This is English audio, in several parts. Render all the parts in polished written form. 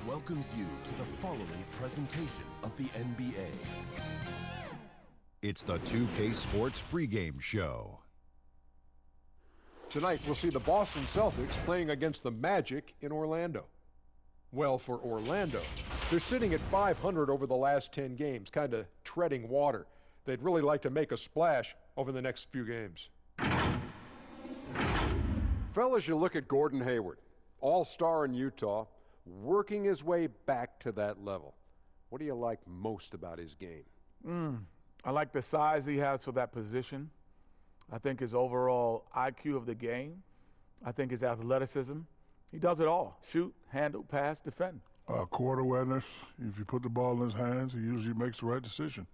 welcomes you to the following presentation of the NBA. It's the 2K Sports pregame show. Tonight, we'll see the Boston Celtics playing against the Magic in Orlando. Well, for Orlando, they're sitting at 500 over the last 10 games, kind of treading water. They'd really like to make a splash over the next few games. Fellas, you look at Gordon Hayward, all-star in Utah, working his way back to that level. What do you like most about his game? I like the size he has for that position. I think his overall IQ of the game. I think his athleticism. He does it all. Shoot, handle, pass, defend. Court awareness. If you put the ball in his hands, he usually makes the right decision.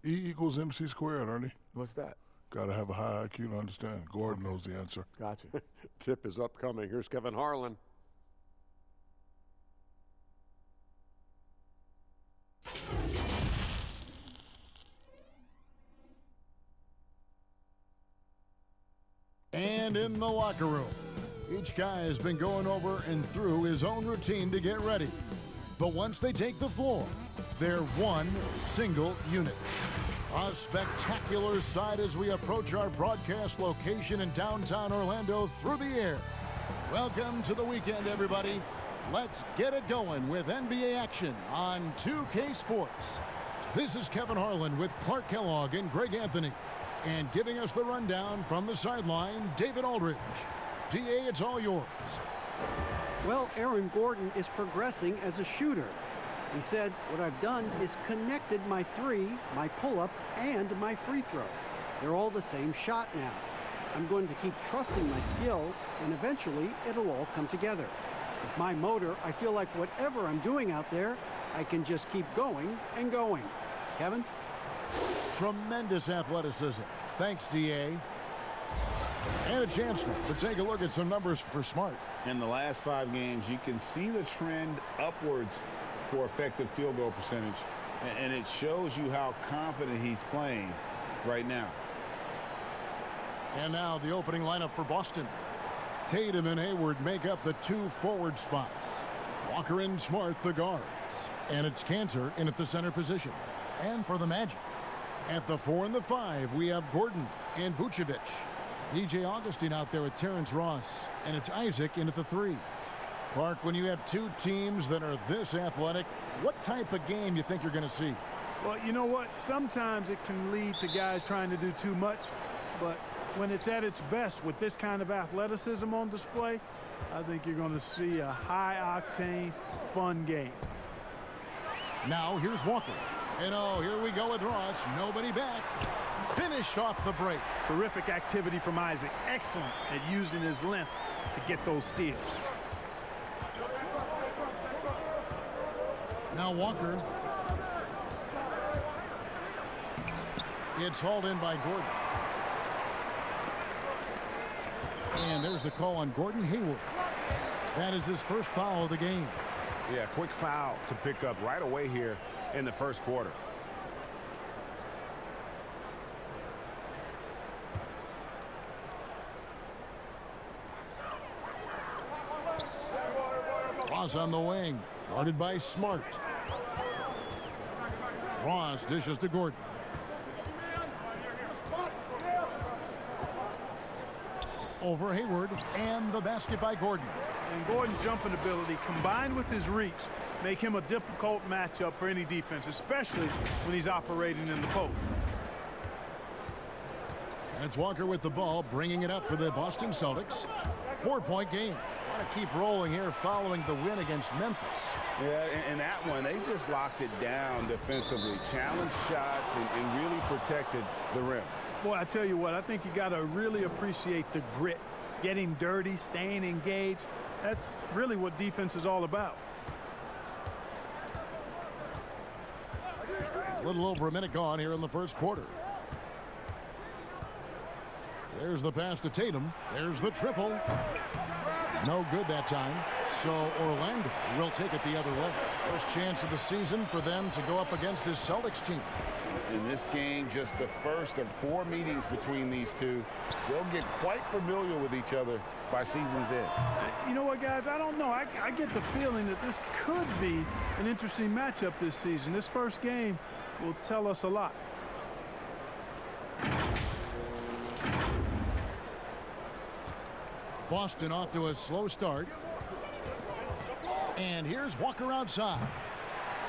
E equals MC squared, Ernie. What's that? Got to have a high IQ to understand. Gordon knows the answer. Gotcha. Tip is upcoming. Here's Kevin Harlan. And in the locker room, each guy has been going over and through his own routine to get ready. But once they take the floor, they're one single unit. A spectacular sight as we approach our broadcast location in downtown Orlando through the air. Welcome to the weekend, everybody. Let's get it going with NBA action on 2K Sports. This is Kevin Harlan with Clark Kellogg and Greg Anthony. And giving us the rundown from the sideline, David Aldridge. DA, it's all yours. Well, Aaron Gordon is progressing as a shooter. He said, what I've done is connected my three, my pull-up, and my free throw. They're all the same shot now. I'm going to keep trusting my skill, and eventually it'll all come together. With my motor, I feel like whatever I'm doing out there, I can just keep going and going. Kevin? Tremendous athleticism. Thanks, DA. And a chance to take a look at some numbers for Smart. In the last 5 games, you can see the trend upwards for effective field goal percentage, and it shows you how confident he's playing right now. And now the opening lineup for Boston. Tatum and Hayward make up the 2 forward spots. Walker and Smart the guards. And it's Cantor in at the center position. And for the Magic, at the 4 and the 5, we have Gordon and Vucevic. DJ Augustine out there with Terrence Ross. And it's Isaac in at the 3. Clark, when you have 2 teams that are this athletic, what type of game you think you're going to see? Well, you know what? Sometimes it can lead to guys trying to do too much. But when it's at its best with this kind of athleticism on display, I think you're going to see a high-octane, fun game. Now here's Walker. And oh, here we go with Ross. Nobody back. Finished off the break. Terrific activity from Isaac. Excellent at using his length to get those steals. Now Walker. It's hauled in by Gordon. And there's the call on Gordon Hayward. That is his first foul of the game. Yeah, quick foul to pick up right away here in the first quarter. Ross on the wing, guarded by Smart. Ross dishes to Gordon. Over Hayward, and the basket by Gordon. And Gordon's jumping ability combined with his reach make him a difficult matchup for any defense, especially when he's operating in the post. And it's Walker with the ball, bringing it up for the Boston Celtics. 4-point game. Want to keep rolling here following the win against Memphis. Yeah, in that one, they just locked it down defensively, challenged shots, and really protected the rim. Boy, I tell you what, I think you got to really appreciate the grit, getting dirty, staying engaged. That's really what defense is all about. A little over a minute gone here in the first quarter. There's the pass to Tatum. There's the triple. No good that time. So Orlando will take it the other way. First chance of the season for them to go up against this Celtics team. In this game, just the first of 4 meetings between these two. They'll get quite familiar with each other by season's end. You know what, guys? I don't know. I get the feeling that this could be an interesting matchup this season. This first game will tell us a lot. Boston off to a slow start. And here's Walker outside.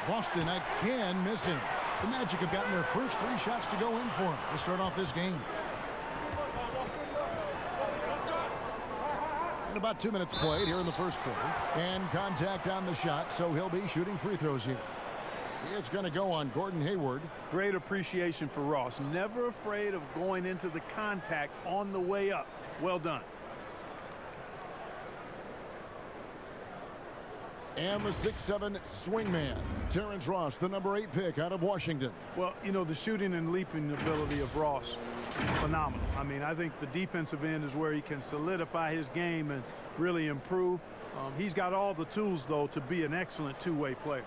Boston again missing. The Magic have gotten their first 3 shots to go in for him to start off this game. And about 2 minutes played here in the first quarter. And contact on the shot, so he'll be shooting free throws here. It's going to go on Gordon Hayward. Great appreciation for Ross. Never afraid of going into the contact on the way up. Well done. And the 6'7" swingman, Terrence Ross, the number 8 pick out of Washington. Well, you know, the shooting and leaping ability of Ross, phenomenal. I mean, I think the defensive end is where he can solidify his game and really improve. He's got all the tools, though, to be an excellent two-way player.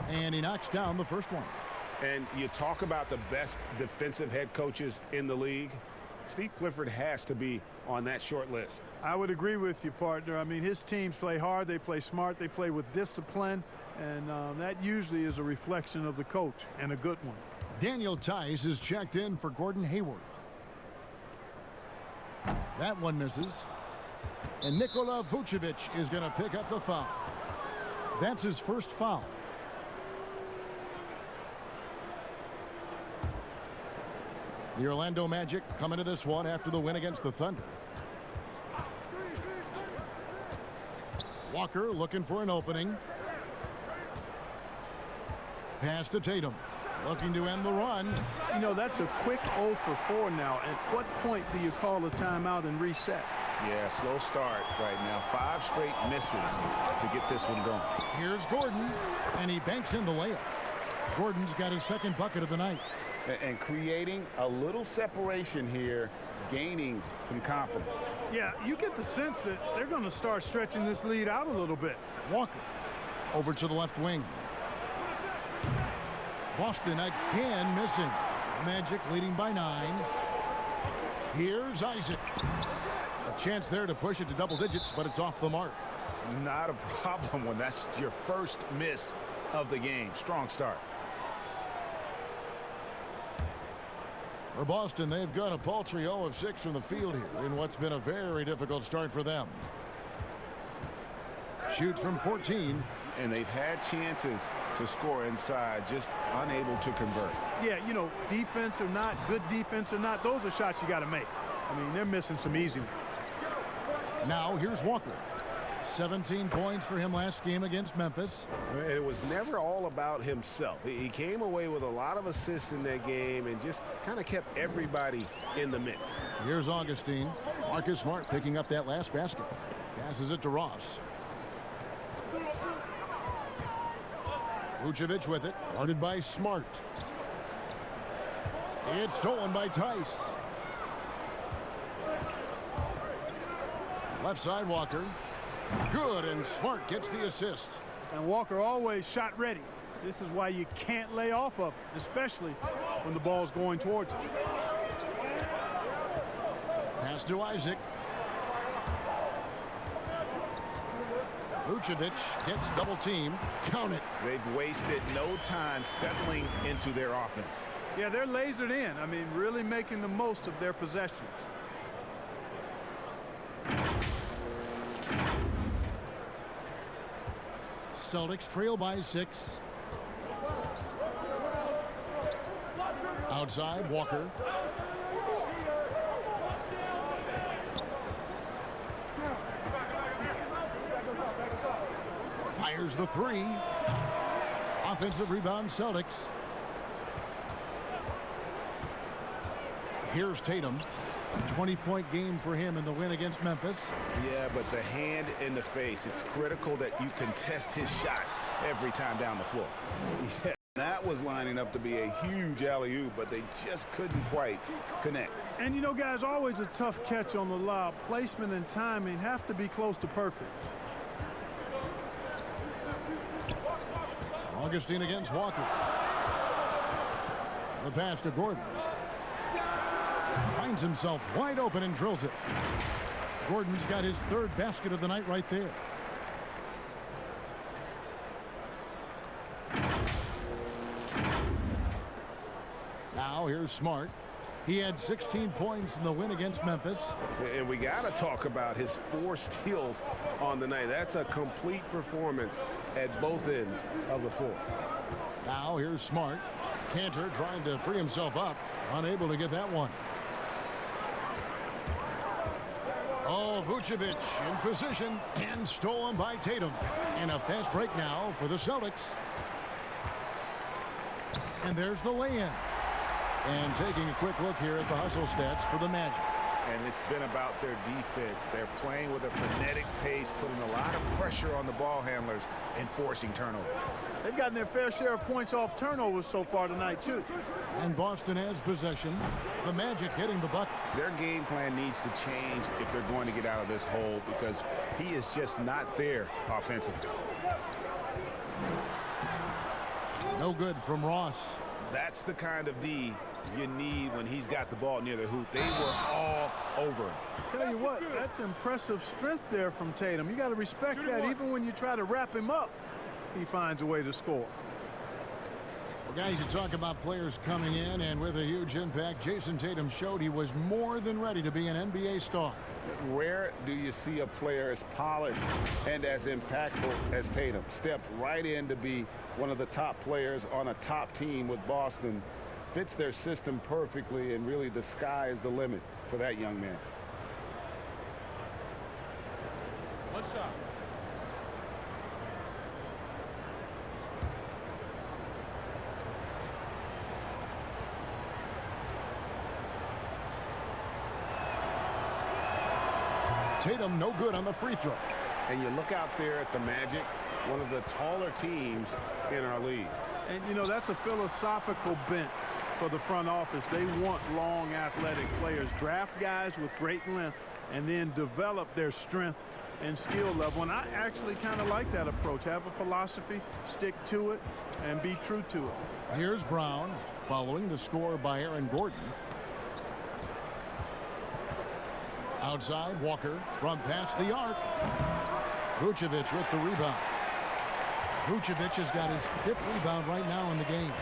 And he knocks down the first one. And you talk about the best defensive head coaches in the league. Steve Clifford has to be on that short list. I would agree with you, partner. I mean, his teams play hard, they play smart, they play with discipline, and that usually is a reflection of the coach, and a good one. Daniel Tice is checked in for Gordon Hayward. That one misses. And Nikola Vucevic is going to pick up the foul. That's his first foul. The Orlando Magic coming to this one after the win against the Thunder. Walker looking for an opening. Pass to Tatum. Looking to end the run. You know, that's a quick 0 for 4 now. At what point do you call a timeout and reset? Yeah, slow start right now. 5 straight misses to get this one going. Here's Gordon, and he banks in the layup. Gordon's got his second bucket of the night. And creating a little separation here, gaining some confidence. Yeah, you get the sense that they're going to start stretching this lead out a little bit. Walker over to the left wing. Boston again missing. Magic leading by 9. Here's Isaac. A chance there to push it to double digits, but it's off the mark. Not a problem when that's your first miss of the game. Strong start. For Boston, they've got a paltry 0 of 6 from the field here in what's been a very difficult start for them. Shoots from 14. And they've had chances to score inside, just unable to convert. Yeah, you know, defense or not, good defense or not, those are shots you got to make. I mean, they're missing some easy ones. Now here's Walker. 17 points for him last game against Memphis. It was never all about himself. He came away with a lot of assists in that game and just kind of kept everybody in the mix. Here's Augustine. Marcus Smart picking up that last basket. Passes it to Ross. Vucevic with it. Guarded by Smart. It's stolen by Tice. Left side Walker. Good, and Smart gets the assist. And Walker always shot ready. This is why you can't lay off of him, especially when the ball's going towards him. Pass to Isaac. Vucevic gets double teamed. Count it. They've wasted no time settling into their offense. Yeah, they're lasered in. I mean, really making the most of their possessions. Celtics trail by 6. Outside, Walker. Fires the 3. Offensive rebound, Celtics. Here's Tatum. A 20-point game for him in the win against Memphis. Yeah, but the hand in the face, it's critical that you contest his shots every time down the floor. Yeah, that was lining up to be a huge alley-oop, but they just couldn't quite connect. And you know, guys, always a tough catch on the lob. Placement and timing have to be close to perfect. Augustine against Walker. The pass to Gordon. Finds himself wide open and drills it. Gordon's got his third basket of the night right there. Now here's Smart. He had 16 points in the win against Memphis. And we got to talk about his 4 steals on the night. That's a complete performance at both ends of the floor. Now here's Smart. Cantor trying to free himself up. Unable to get that one. Oh, Vucevic in position and stolen by Tatum. And a fast break now for the Celtics. And there's the lay-in. And taking a quick look here at the hustle stats for the Magic. And it's been about their defense. They're playing with a frenetic pace, putting a lot of pressure on the ball handlers and forcing turnovers. They've gotten their fair share of points off turnovers so far tonight, too. And Boston has possession. The Magic hitting the bucket. Their game plan needs to change if they're going to get out of this hole, because he is just not there offensively. No good from Ross. That's the kind of D you need when he's got the ball near the hoop. They were all over him. Tell you what, that's impressive strength there from Tatum. You got to respect that. Even when you try to wrap him up, he finds a way to score. Well, guys, you talk about players coming in and with a huge impact. Jason Tatum showed he was more than ready to be an NBA star. Rare do you see a player as polished and as impactful as Tatum. Stepped right in to be one of the top players on a top team with Boston. Fits their system perfectly, and really the sky is the limit for that young man. What's up? Tatum no good on the free throw. And you look out there at the Magic, one of the taller teams in our league. And, you know, that's a philosophical bent for the front office. They want long, athletic players. Draft guys with great length and then develop their strength and skill level. And I actually kind of like that approach. Have a philosophy, stick to it, and be true to it. Here's Brown following the score by Aaron Gordon. Outside, Walker from past the arc. Vucevic with the rebound. Vucevic has got his 5th rebound right now in the game.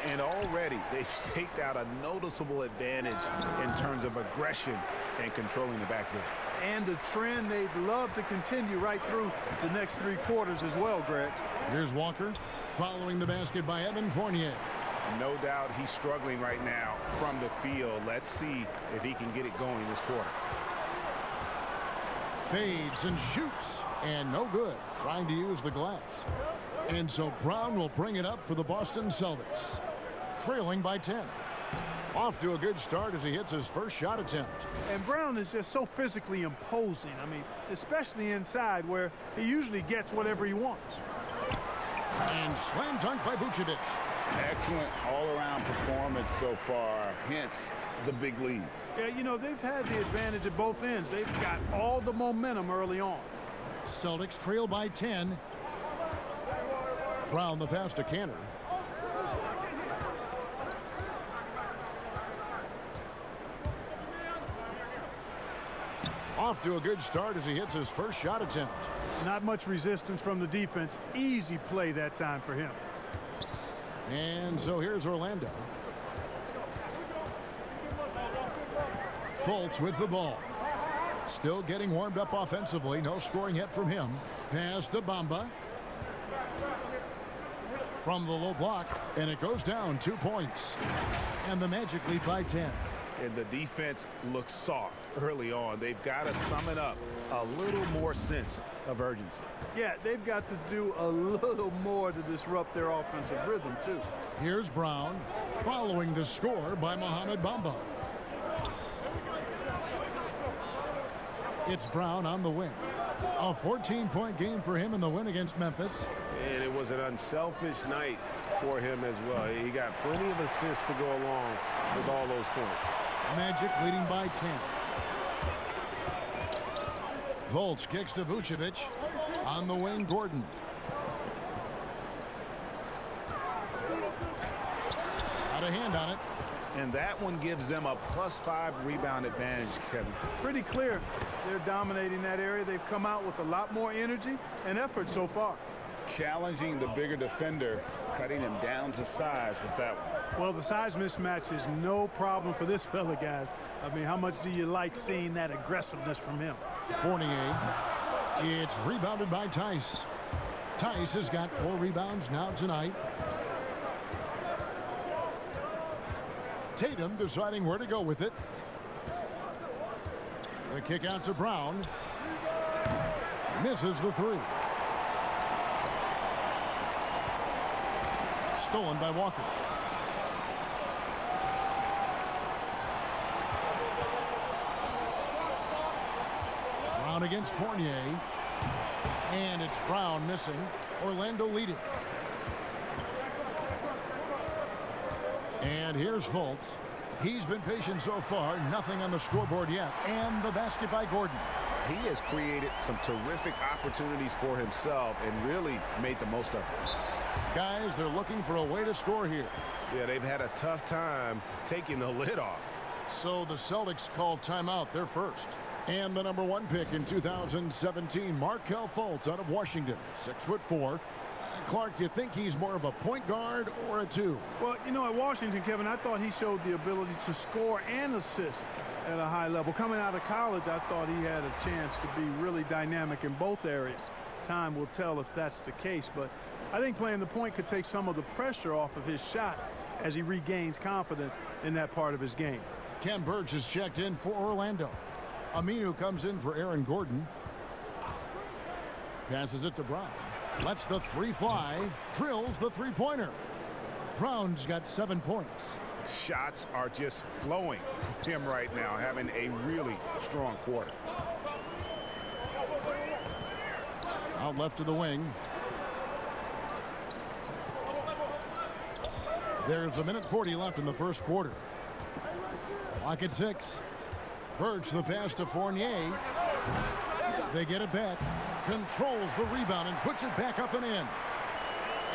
And already they've staked out a noticeable advantage in terms of aggression and controlling the backboard. And a trend they'd love to continue right through the next 3 quarters as well, Greg. Here's Walker following the basket by Evan Fournier. No doubt he's struggling right now from the field. Let's see if he can get it going this quarter. Fades and shoots, and no good, trying to use the glass. And so Brown will bring it up for the Boston Celtics, trailing by 10. Off to a good start as he hits his first shot attempt. And Brown is just so physically imposing. I mean, especially inside where he usually gets whatever he wants. And slam dunk by Vucevic. Excellent all-around performance so far, hence the big lead. Yeah, you know, they've had the advantage at both ends. They've got all the momentum early on. Celtics trail by 10. Brown the pass to Cantor. Off to a good start as he hits his first shot attempt. Not much resistance from the defense. Easy play that time for him. And so here's Orlando. Fultz with the ball. Still getting warmed up offensively. No scoring yet from him. Pass to Bamba. From the low block, and it goes down 2 points. And the Magic lead by 10. And the defense looks soft early on. They've got to sum it up a little more sense of urgency. Yeah, they've got to do a little more to disrupt their offensive rhythm, too. Here's Brown following the score by Mohamed Bamba. It's Brown on the wing. A 14-point game for him in the win against Memphis. And it was an unselfish night for him as well. He got plenty of assists to go along with all those points. Magic leading by 10. Volts kicks to Vucevic. On the wing, Gordon. Got a hand on it. And that one gives them a +5 rebound advantage, Kevin. Pretty clear. They're dominating that area. They've come out with a lot more energy and effort so far. Challenging the bigger defender, cutting him down to size with that one. Well, the size mismatch is no problem for this fella, guys. I mean, how much do you like seeing that aggressiveness from him? Fournier. It's rebounded by Tice. Tice has got 4 rebounds now tonight. Tatum deciding where to go with it. The kick out to Brown. Misses the 3. Stolen by Walker. Brown against Fournier. And it's Brown missing. Orlando leading. And here's Fultz. He's been patient so far. Nothing on the scoreboard yet. And the basket by Gordon. He has created some terrific opportunities for himself and really made the most of it. Guys, they're looking for a way to score here. Yeah, they've had a tough time taking the lid off. So the Celtics called timeout. They're first. And the #1 pick in 2017, Markelle Fultz out of Washington. 6'4". Clark, do you think he's more of a point guard or a 2? Well, you know, at Washington, Kevin, I thought he showed the ability to score and assist at a high level. Coming out of college, I thought he had a chance to be really dynamic in both areas. Time will tell if that's the case, but I think playing the point could take some of the pressure off of his shot as he regains confidence in that part of his game. Ken Burge is checked in for Orlando. Aminu comes in for Aaron Gordon. Passes it to Brown. Lets the 3 fly. Drills the 3-pointer. Brown's got 7 points. Shots are just flowing for him right now, having a really strong quarter. Out left to the wing. There's 1:40 left in the first quarter. Clock at 6. Burge the pass to Fournier. They get it back. Controls the rebound and puts it back up and in.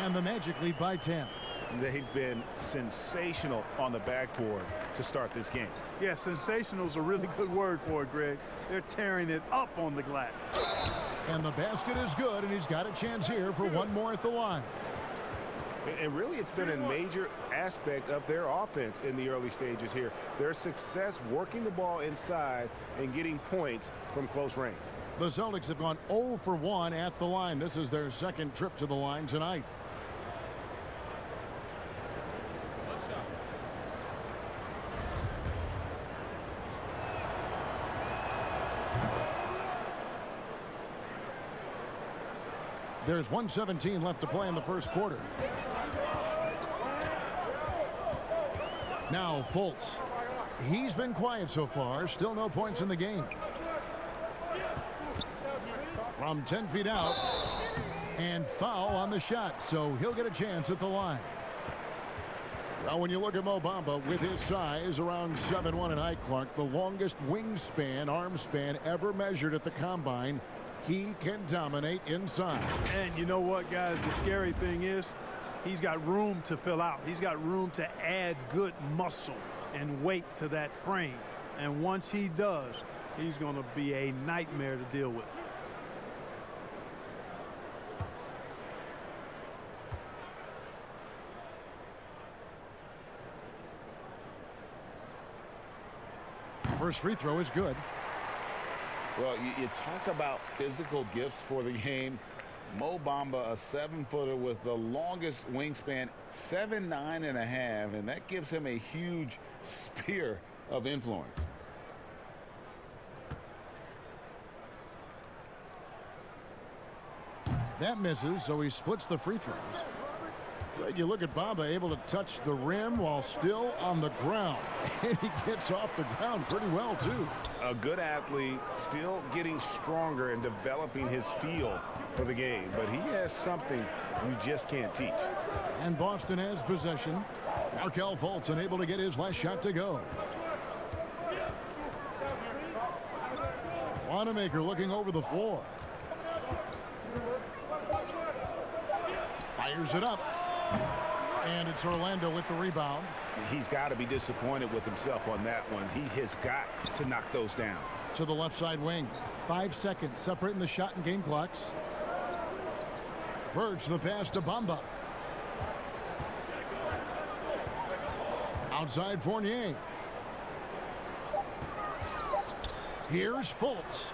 And the Magic lead by 10. They've been sensational on the backboard to start this game. Yeah, sensational is a really good word for it, Greg. They're tearing it up on the glass. And the basket is good, and he's got a chance here for one more at the line. And really, it's been a major aspect of their offense in the early stages here. Their success working the ball inside and getting points from close range. The Celtics have gone 0 for 1 at the line. This is their second trip to the line tonight. There's 1:17 left to play in the first quarter. Now Fultz. He's been quiet so far. Still no points in the game. From 10 feet out. And foul on the shot. So he'll get a chance at the line. Well, when you look at Mo Bamba with his size, around 7'1" and height, Clark, the longest wingspan, arm span ever measured at the combine, he can dominate inside. And you know what, guys? The scary thing is he's got room to fill out. He's got room to add good muscle and weight to that frame. And once he does, he's going to be a nightmare to deal with. First free throw is good. Well, you talk about physical gifts for the game. Mo Bamba, a 7-footer with the longest wingspan, 7'9½", and that gives him a huge sphere of influence. That misses, so he splits the free throws. Greg, you look at Bamba able to touch the rim while still on the ground. And he gets off the ground pretty well, too. A good athlete, still getting stronger and developing his feel for the game. But he has something you just can't teach. And Boston has possession. Markelle Fultz unable to get his last shot to go. Wanamaker looking over the floor. Fires it up. And it's Orlando with the rebound. He's got to be disappointed with himself on that one. He has got to knock those down. To the left side wing. 5 seconds separating the shot and game clocks. Birch the pass to Bamba. Outside Fournier. Here's Fultz.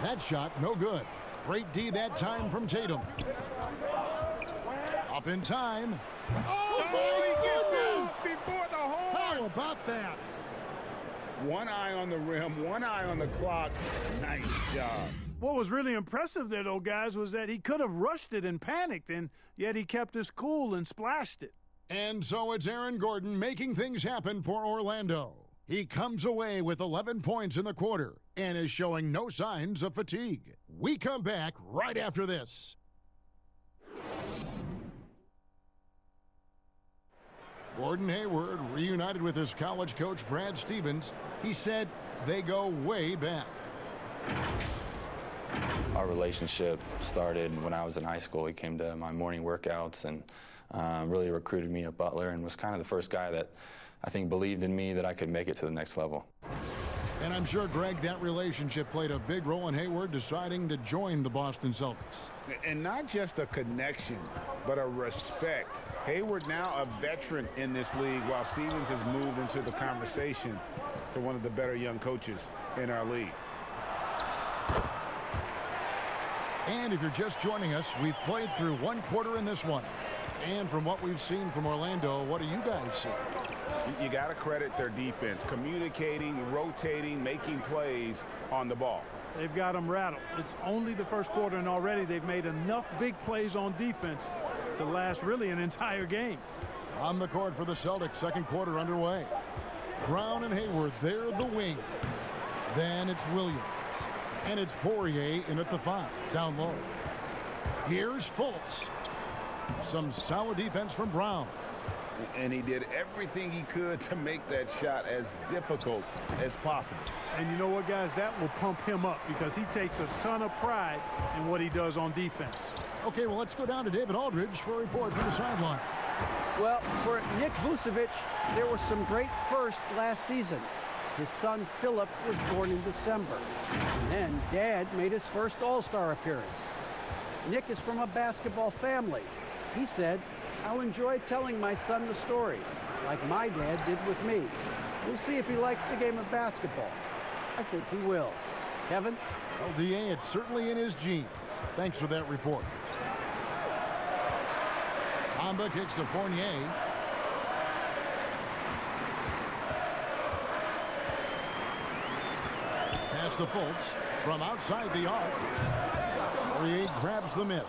That shot no good. Great D that time from Tatum. Up in time. Oh, he gets this before the horn. How about that? One eye on the rim, one eye on the clock. Nice job. What was really impressive there, though, guys, was that he could have rushed it and panicked, and yet he kept his cool and splashed it. And so it's Aaron Gordon making things happen for Orlando. He comes away with 11 points in the quarter and is showing no signs of fatigue. We come back right after this. Gordon Hayward reunited with his college coach Brad Stevens. He said they go way back. Our relationship started when I was in high school. He came to my morning workouts and really recruited me at Butler and was kind of the first guy that I think believed in me that I could make it to the next level. And I'm sure, Greg, that relationship played a big role in Hayward deciding to join the Boston Celtics. And not just a connection, but a respect. Hayward now a veteran in this league, while Stevens has moved into the conversation for one of the better young coaches in our league. And if you're just joining us, we've played through one quarter in this one. And from what we've seen from Orlando, what do you guys see? You got to credit their defense, communicating, rotating, making plays on the ball. They've got them rattled. It's only the first quarter, and already they've made enough big plays on defense to last really an entire game. On the court for the Celtics, second quarter underway. Brown and Hayward, they're the wing. Then it's Williams. And it's Poirier in at the 5, down low. Here's Fultz. Some solid defense from Brown. And he did everything he could to make that shot as difficult as possible. And you know what, guys? That will pump him up because he takes a ton of pride in what he does on defense. Okay, well, let's go down to David Aldridge for a report from the sideline. Well, for Nick Vucevic, there was some great firsts last season. His son, Philip, was born in December. And then Dad made his first All-Star appearance. Nick is from a basketball family. He said, "I'll enjoy telling my son the stories, like my dad did with me. We'll see if he likes the game of basketball. I think he will." Kevin? Well, D.A., it's certainly in his genes. Thanks for that report. Bamba kicks to Fournier. Pass to Fultz from outside the arc. Poirier grabs the miss.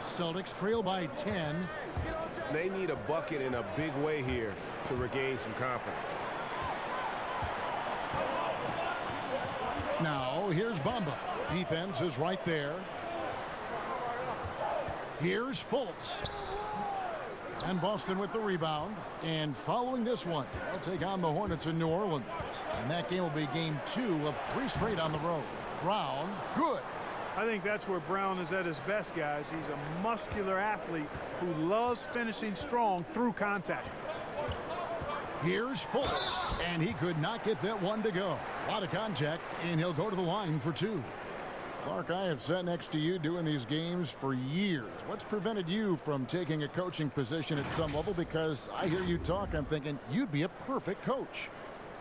Celtics trail by 10. They need a bucket in a big way here to regain some confidence. Now, here's Bamba. Defense is right there. Here's Fultz. And Boston with the rebound. And following this one, they'll take on the Hornets in New Orleans. And that game will be game 2 of 3 straight on the road. Brown, good. I think that's where Brown is at his best, guys. He's a muscular athlete who loves finishing strong through contact. Here's Fultz, and he could not get that one to go. A lot of contact, and he'll go to the line for 2. Clark, I have sat next to you doing these games for years. What's prevented you from taking a coaching position at some level? Because I hear you talk, I'm thinking you'd be a perfect coach.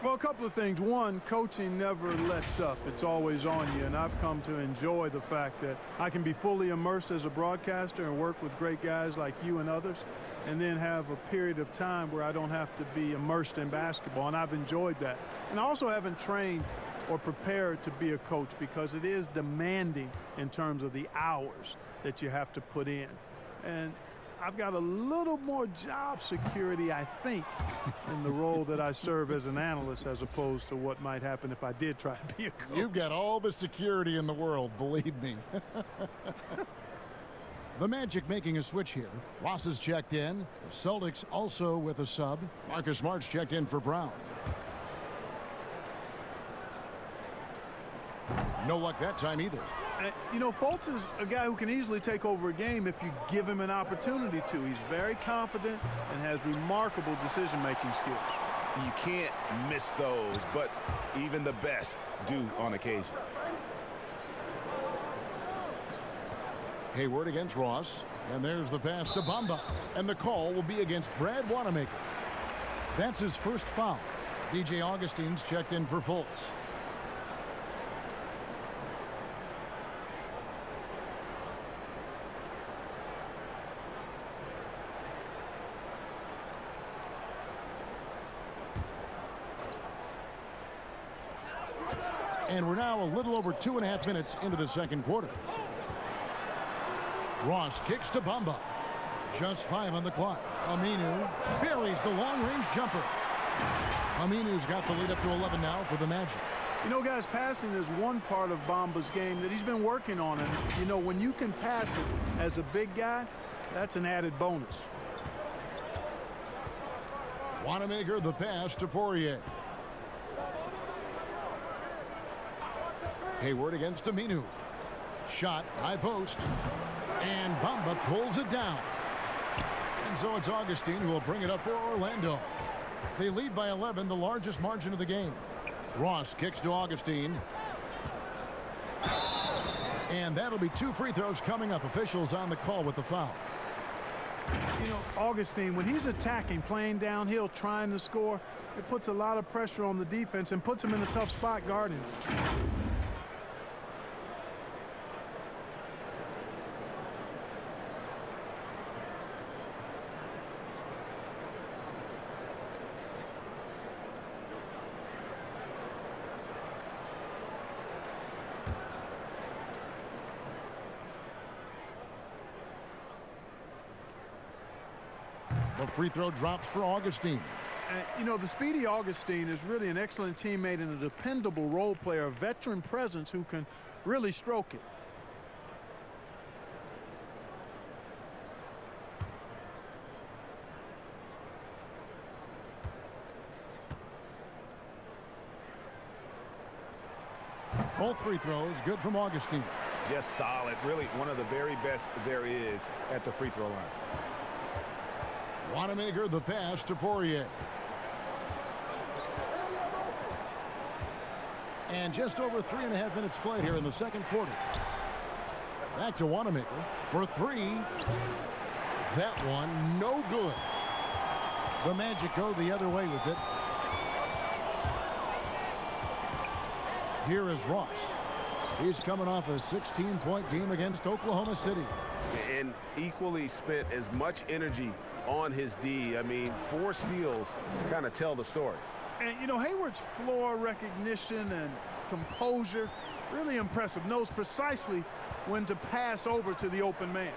Well, a couple of things. One, coaching never lets up. It's always on you, and I've come to enjoy the fact that I can be fully immersed as a broadcaster and work with great guys like you and others, and then have a period of time where I don't have to be immersed in basketball, and I've enjoyed that. And I also haven't trained or prepared to be a coach because it is demanding in terms of the hours that you have to put in. And I've got a little more job security, I think, in the role that I serve as an analyst as opposed to what might happen if I did try to be a coach. You've got all the security in the world, believe me. The Magic making a switch here. Ross is checked in. The Celtics also with a sub. Marcus Smart's checked in for Brown. No luck that time either. You know, Fultz is a guy who can easily take over a game if you give him an opportunity to. He's very confident and has remarkable decision-making skills. You can't miss those, but even the best do on occasion. Hayward against Ross. And there's the pass to Bamba. And the call will be against Brad Wanamaker. That's his first foul. DJ Augustine's checked in for Fultz. And we're now a little over 2.5 minutes into the second quarter. Ross kicks to Bamba. Just 5 on the clock. Aminu buries the long-range jumper. Aminu's got the lead up to 11 now for the Magic. You know, guys, passing is one part of Bamba's game that he's been working on. And, you know, when you can pass it as a big guy, that's an added bonus. Wanamaker the pass to Poirier. Hayward against Aminu. Shot, high post. And Bamba pulls it down. And so it's Augustine who will bring it up for Orlando. They lead by 11, the largest margin of the game. Ross kicks to Augustine. And that'll be 2 free throws coming up. Officials on the call with the foul. You know, Augustine, when he's attacking, playing downhill, trying to score, it puts a lot of pressure on the defense and puts him in a tough spot guarding. The free throw drops for Augustine. You know, the speedy Augustine is really an excellent teammate and a dependable role player, a veteran presence who can really stroke it. Both free throws good from Augustine. Just solid. Really one of the very best there is at the free throw line. Wanamaker the pass to Poirier. And just over 3.5 minutes played here in the second quarter. Back to Wanamaker for 3. That one no good. The Magic go the other way with it. Here is Ross. He's coming off a 16-point game against Oklahoma City. And equally spent as much energy on his D. I mean, 4 steals kind of tell the story. And, you know, Hayward's floor recognition and composure, really impressive. Knows precisely when to pass over to the open man.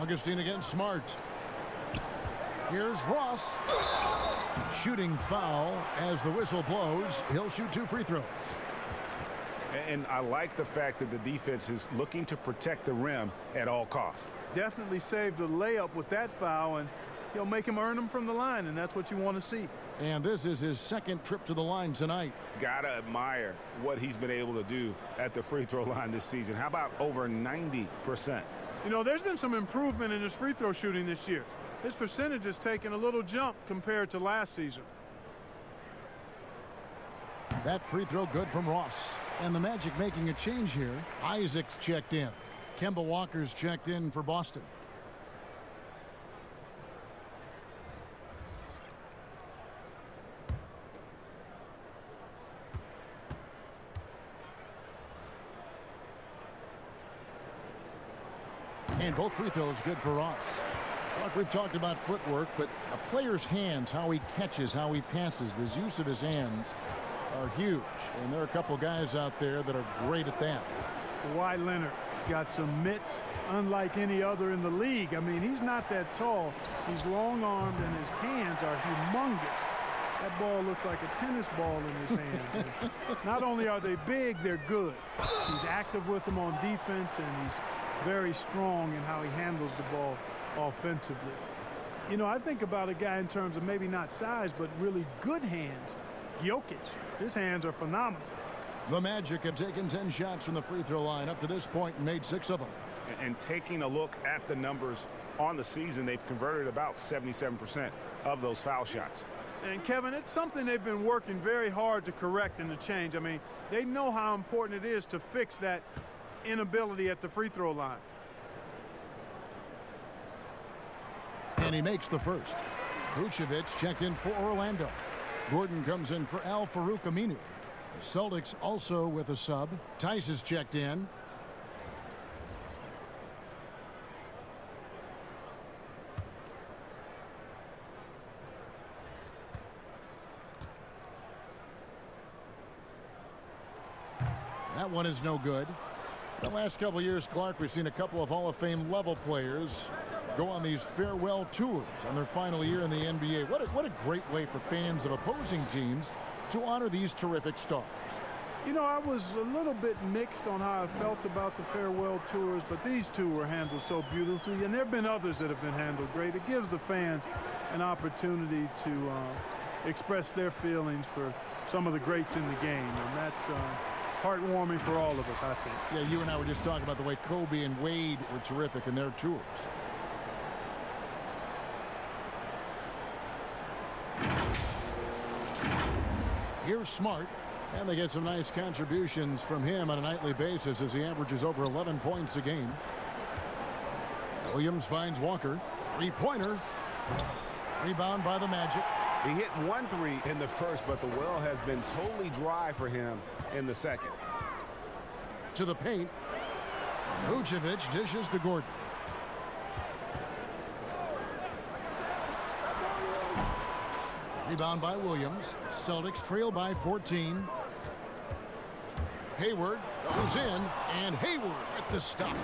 Augustine against Smart. Here's Ross. Shooting foul as the whistle blows. He'll shoot 2 free throws. And I like the fact that the defense is looking to protect the rim at all costs. Definitely saved a layup with that foul, and he'll make him earn them from the line, and that's what you want to see. And this is his second trip to the line tonight. Gotta admire what he's been able to do at the free throw line this season. How about over 90%? You know, there's been some improvement in his free throw shooting this year. His percentage has taken a little jump compared to last season. That free throw good from Ross. And the Magic making a change here. Isaac's checked in. Kemba Walker's checked in for Boston. And both free throws good for Ross. Look, we've talked about footwork, but a player's hands, how he catches, how he passes, the use of his hands are huge. And there are a couple guys out there that are great at that. Kawhi Leonard, He's got some mitts unlike any other in the league. I mean, he's not that tall. He's long-armed, and his hands are humongous. That ball looks like a tennis ball in his hands. And not only are they big, they're good. He's active with them on defense, and he's very strong in how he handles the ball offensively. You know, I think about a guy in terms of maybe not size, but really good hands. Jokic, his hands are phenomenal. The Magic have taken 10 shots from the free throw line up to this point and made 6 of them. And taking a look at the numbers on the season, they've converted about 77% of those foul shots. And Kevin, it's something they've been working very hard to correct and to change. I mean, they know how important it is to fix that inability at the free throw line. And he makes the first. Vucevic checked in for Orlando. Gordon comes in for Al-Farouq Aminu. The Celtics also with a sub. Tice is checked in. That one is no good. The last couple of years, Clark, we've seen a couple of Hall of Fame level players go on these farewell tours on their final year in the NBA. What a great way for fans of opposing teams to honor these terrific stars. You know, I was a little bit mixed on how I felt about the farewell tours, but these two were handled so beautifully, and there have been others that have been handled great. It gives the fans an opportunity to express their feelings for some of the greats in the game, and that's heartwarming for all of us, I think. Yeah, you and I were just talking about the way Kobe and Wade were terrific in their tours. Here's Smart, and they get some nice contributions from him on a nightly basis as he averages over 11 points a game. Williams finds Walker. Three-pointer. Rebound by the Magic. He hit 1 3 in the first, but the well has been totally dry for him in the second. To the paint. Vucevic dishes to Gordon. Rebound by Williams. Celtics trail by 14. Hayward goes in, and Hayward with the stuff.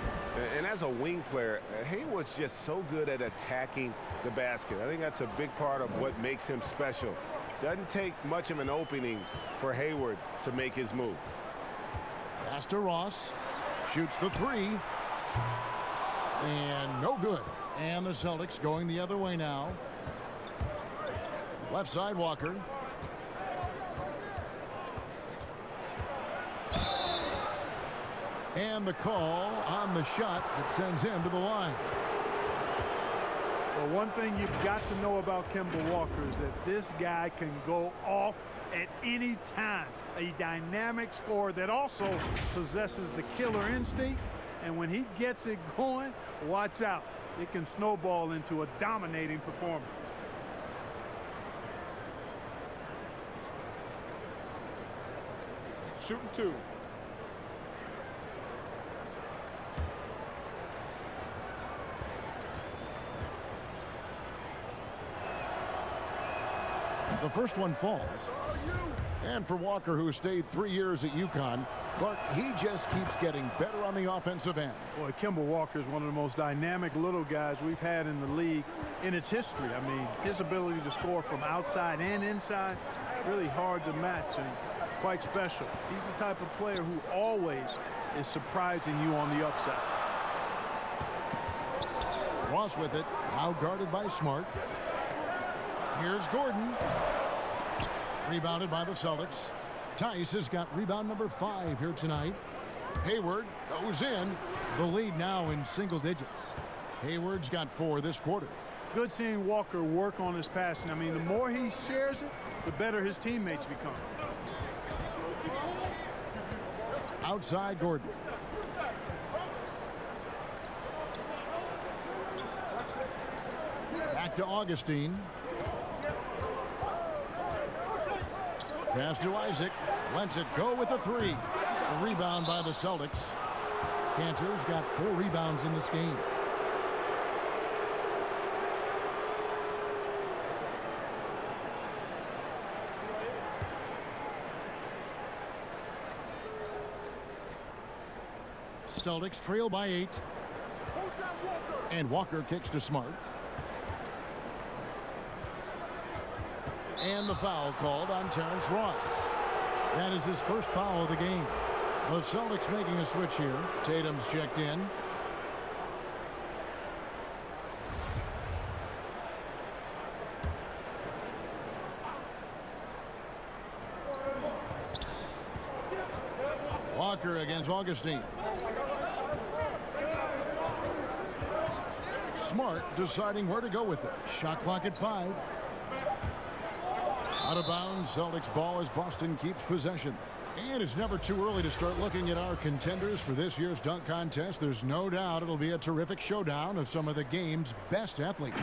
And as a wing player, Hayward's just so good at attacking the basket. I think that's a big part of what makes him special. Doesn't take much of an opening for Hayward to make his move. Pass to Ross. Shoots the three. And no good. And the Celtics going the other way now. Left side, Walker. And the call on the shot that sends him to the line. Well, one thing you've got to know about Kemba Walker is that this guy can go off at any time. A dynamic scorer that also possesses the killer instinct. And when he gets it going, watch out. It can snowball into a dominating performance. Shooting 2. The first one falls. And for Walker, who stayed 3 years at UConn, Clark, he just keeps getting better on the offensive end. Boy, Kemba Walker is one of the most dynamic little guys we've had in the league in its history. I mean, his ability to score from outside and inside, really hard to match and quite special. He's the type of player who always is surprising you on the upside. Ross with it, now guarded by Smart. Here's Gordon. Rebounded by the Celtics. Tice has got rebound number 5 here tonight. Hayward goes in. The lead now in single digits. Hayward's got 4 this quarter. Good seeing Walker work on his passing. I mean, the more he shares it, the better his teammates become. Outside Gordon. Back to Augustine. Pass to Isaac. Lets it go with a 3. A rebound by the Celtics. Cantor's got 4 rebounds in this game. Celtics trail by 8. And Walker kicks to Smart. And the foul called on Terrence Ross. That is his first foul of the game. The Celtics making a switch here. Tatum's checked in. Walker against Augustine. Smart deciding where to go with it. Shot clock at 5. Out of bounds, Celtics ball as Boston keeps possession. And it's never too early to start looking at our contenders for this year's dunk contest. There's no doubt it'll be a terrific showdown of some of the game's best athletes.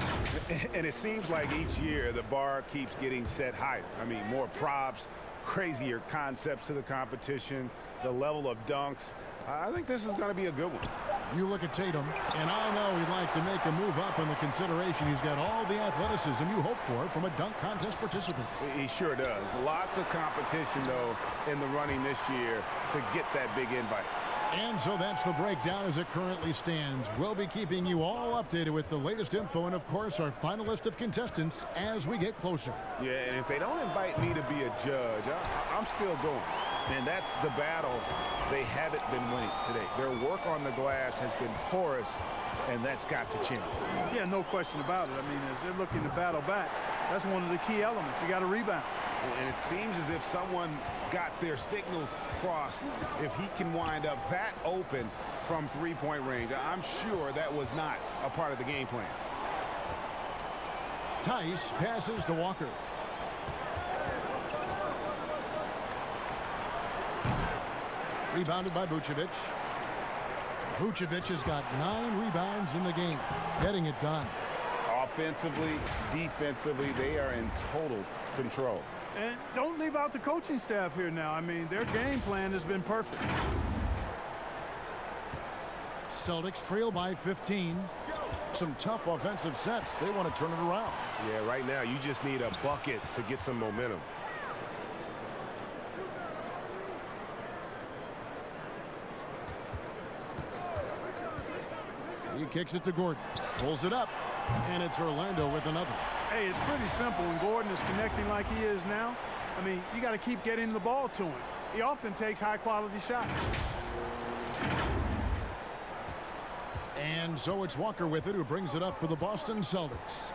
And it seems like each year the bar keeps getting set higher. I mean, more props, crazier concepts to the competition, the level of dunks. I think this is going to be a good one. You look at Tatum, and I know he'd like to make a move up in the consideration. He's got all the athleticism you hope for from a dunk contest participant. He sure does. Lots of competition, though, in the running this year to get that big invite. And so that's the breakdown as it currently stands. We'll be keeping you all updated with the latest info and, of course, our final list of contestants as we get closer. Yeah, and if they don't invite me to be a judge, I'm still going. And that's the battle they haven't been winning today. Their work on the glass has been porous, and that's got to change. Yeah, no question about it. I mean, as they're looking to battle back, that's one of the key elements. You got to rebound. And it seems as if someone got their signals crossed. If he can wind up that open from three-point range, I'm sure that was not a part of the game plan. Tice passes to Walker. Rebounded by Vucevic. Vucevic has got 9 rebounds in the game, getting it done. Offensively, defensively, they are in total control. And don't leave out the coaching staff here now. I mean, their game plan has been perfect. Celtics trail by 15. Some tough offensive sets. They want to turn it around. Yeah, right now you just need a bucket to get some momentum. He kicks it to Gordon. Pulls it up. And it's Orlando with another. Hey, it's pretty simple. When Gordon is connecting like he is now, I mean, you got to keep getting the ball to him. He often takes high-quality shots. And so it's Walker with it, who brings it up for the Boston Celtics.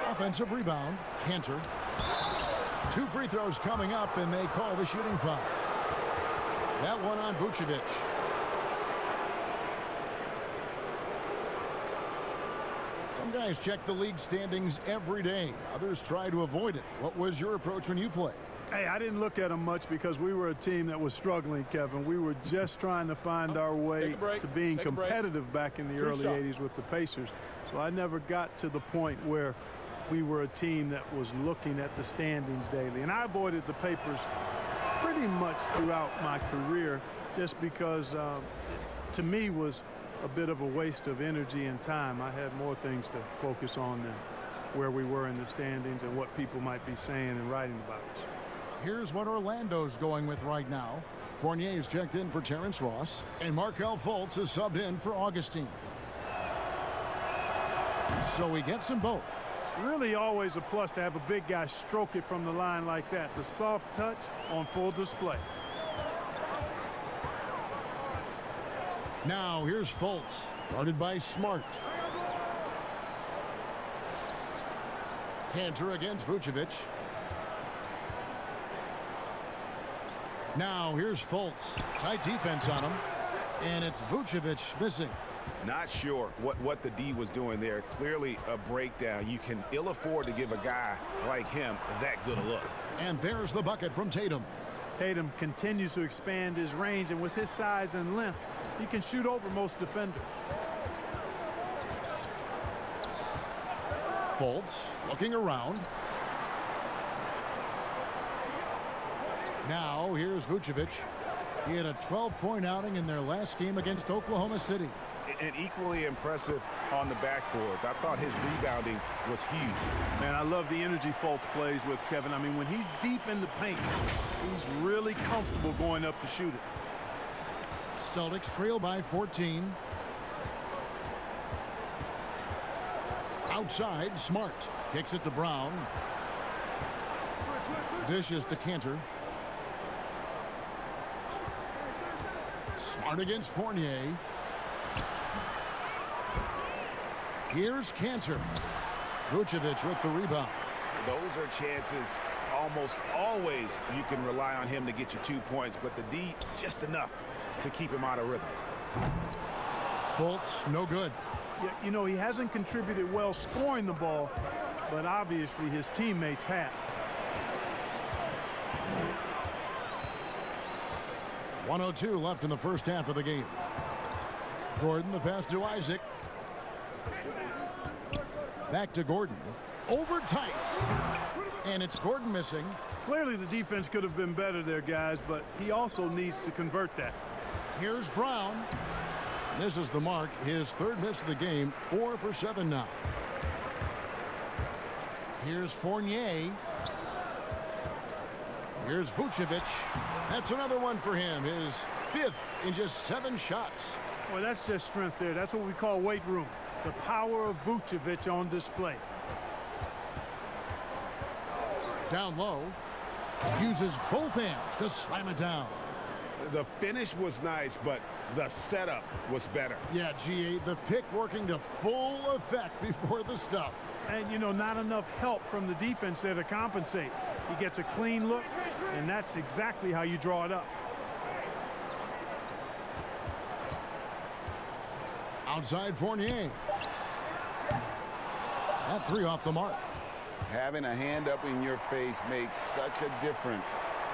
Offensive rebound. Cantor. 2 free throws coming up, and they call the shooting foul. That one on Vucevic. Some guys check the league standings every day. Others try to avoid it. What was your approach when you played? Hey, I didn't look at them much because we were a team that was struggling, Kevin. We were just trying to find our way to being competitive back in the early 80s with the Pacers. So I never got to the point where we were a team that was looking at the standings daily. And I avoided the papers pretty much throughout my career just because, to me, was a bit of a waste of energy and time. I had more things to focus on than where we were in the standings and what people might be saying and writing about us. Here's what Orlando's going with right now. Fournier's checked in for Terrence Ross, and Markelle Fultz is subbed in for Augustine. So he gets them both. Really always a plus to have a big guy stroke it from the line like that. The soft touch on full display. Now here's Fultz, guarded by Smart. Cantor against Vucevic. Now here's Fultz. Tight defense on him. And it's Vucevic missing. Not sure what the D was doing there. Clearly a breakdown. You can ill afford to give a guy like him that good a look. And there's the bucket from Tatum. Tatum continues to expand his range, and with his size and length, he can shoot over most defenders. Fultz looking around. Now here's Vucevic. He had a 12-point outing in their last game against Oklahoma City. And equally impressive on the backboards. I thought his rebounding was huge. Man, I love the energy Fultz plays with, Kevin. I mean, when he's deep in the paint, he's really comfortable going up to shoot it. Celtics trail by 14. Outside, Smart kicks it to Brown. Dishes to Cantor. Smart against Fournier. Here's Cantor. Vucevic with the rebound. Those are chances almost always you can rely on him to get you 2 points, but the D just enough to keep him out of rhythm. Fultz, no good. Yeah, you know, he hasn't contributed well scoring the ball, but obviously his teammates have. .102 left in the first half of the game. Gordon, the pass to Isaac. Back to Gordon. Over Tice. And it's Gordon missing. Clearly the defense could have been better there, guys, but he also needs to convert that. Here's Brown. Misses the mark. His third miss of the game. 4 for 7 now. Here's Fournier. Here's Vucevic. That's another one for him. His 5th in just 7 shots. Well, that's just strength there. That's what we call weight room. The power of Vucevic on display. Down low. Uses both hands to slam it down. The finish was nice, but the setup was better. Yeah, GA, the pick working to full effect before the stuff. And, you know, not enough help from the defense there to compensate. He gets a clean look, and that's exactly how you draw it up. Outside Fournier. That 3 off the mark. Having a hand up in your face makes such a difference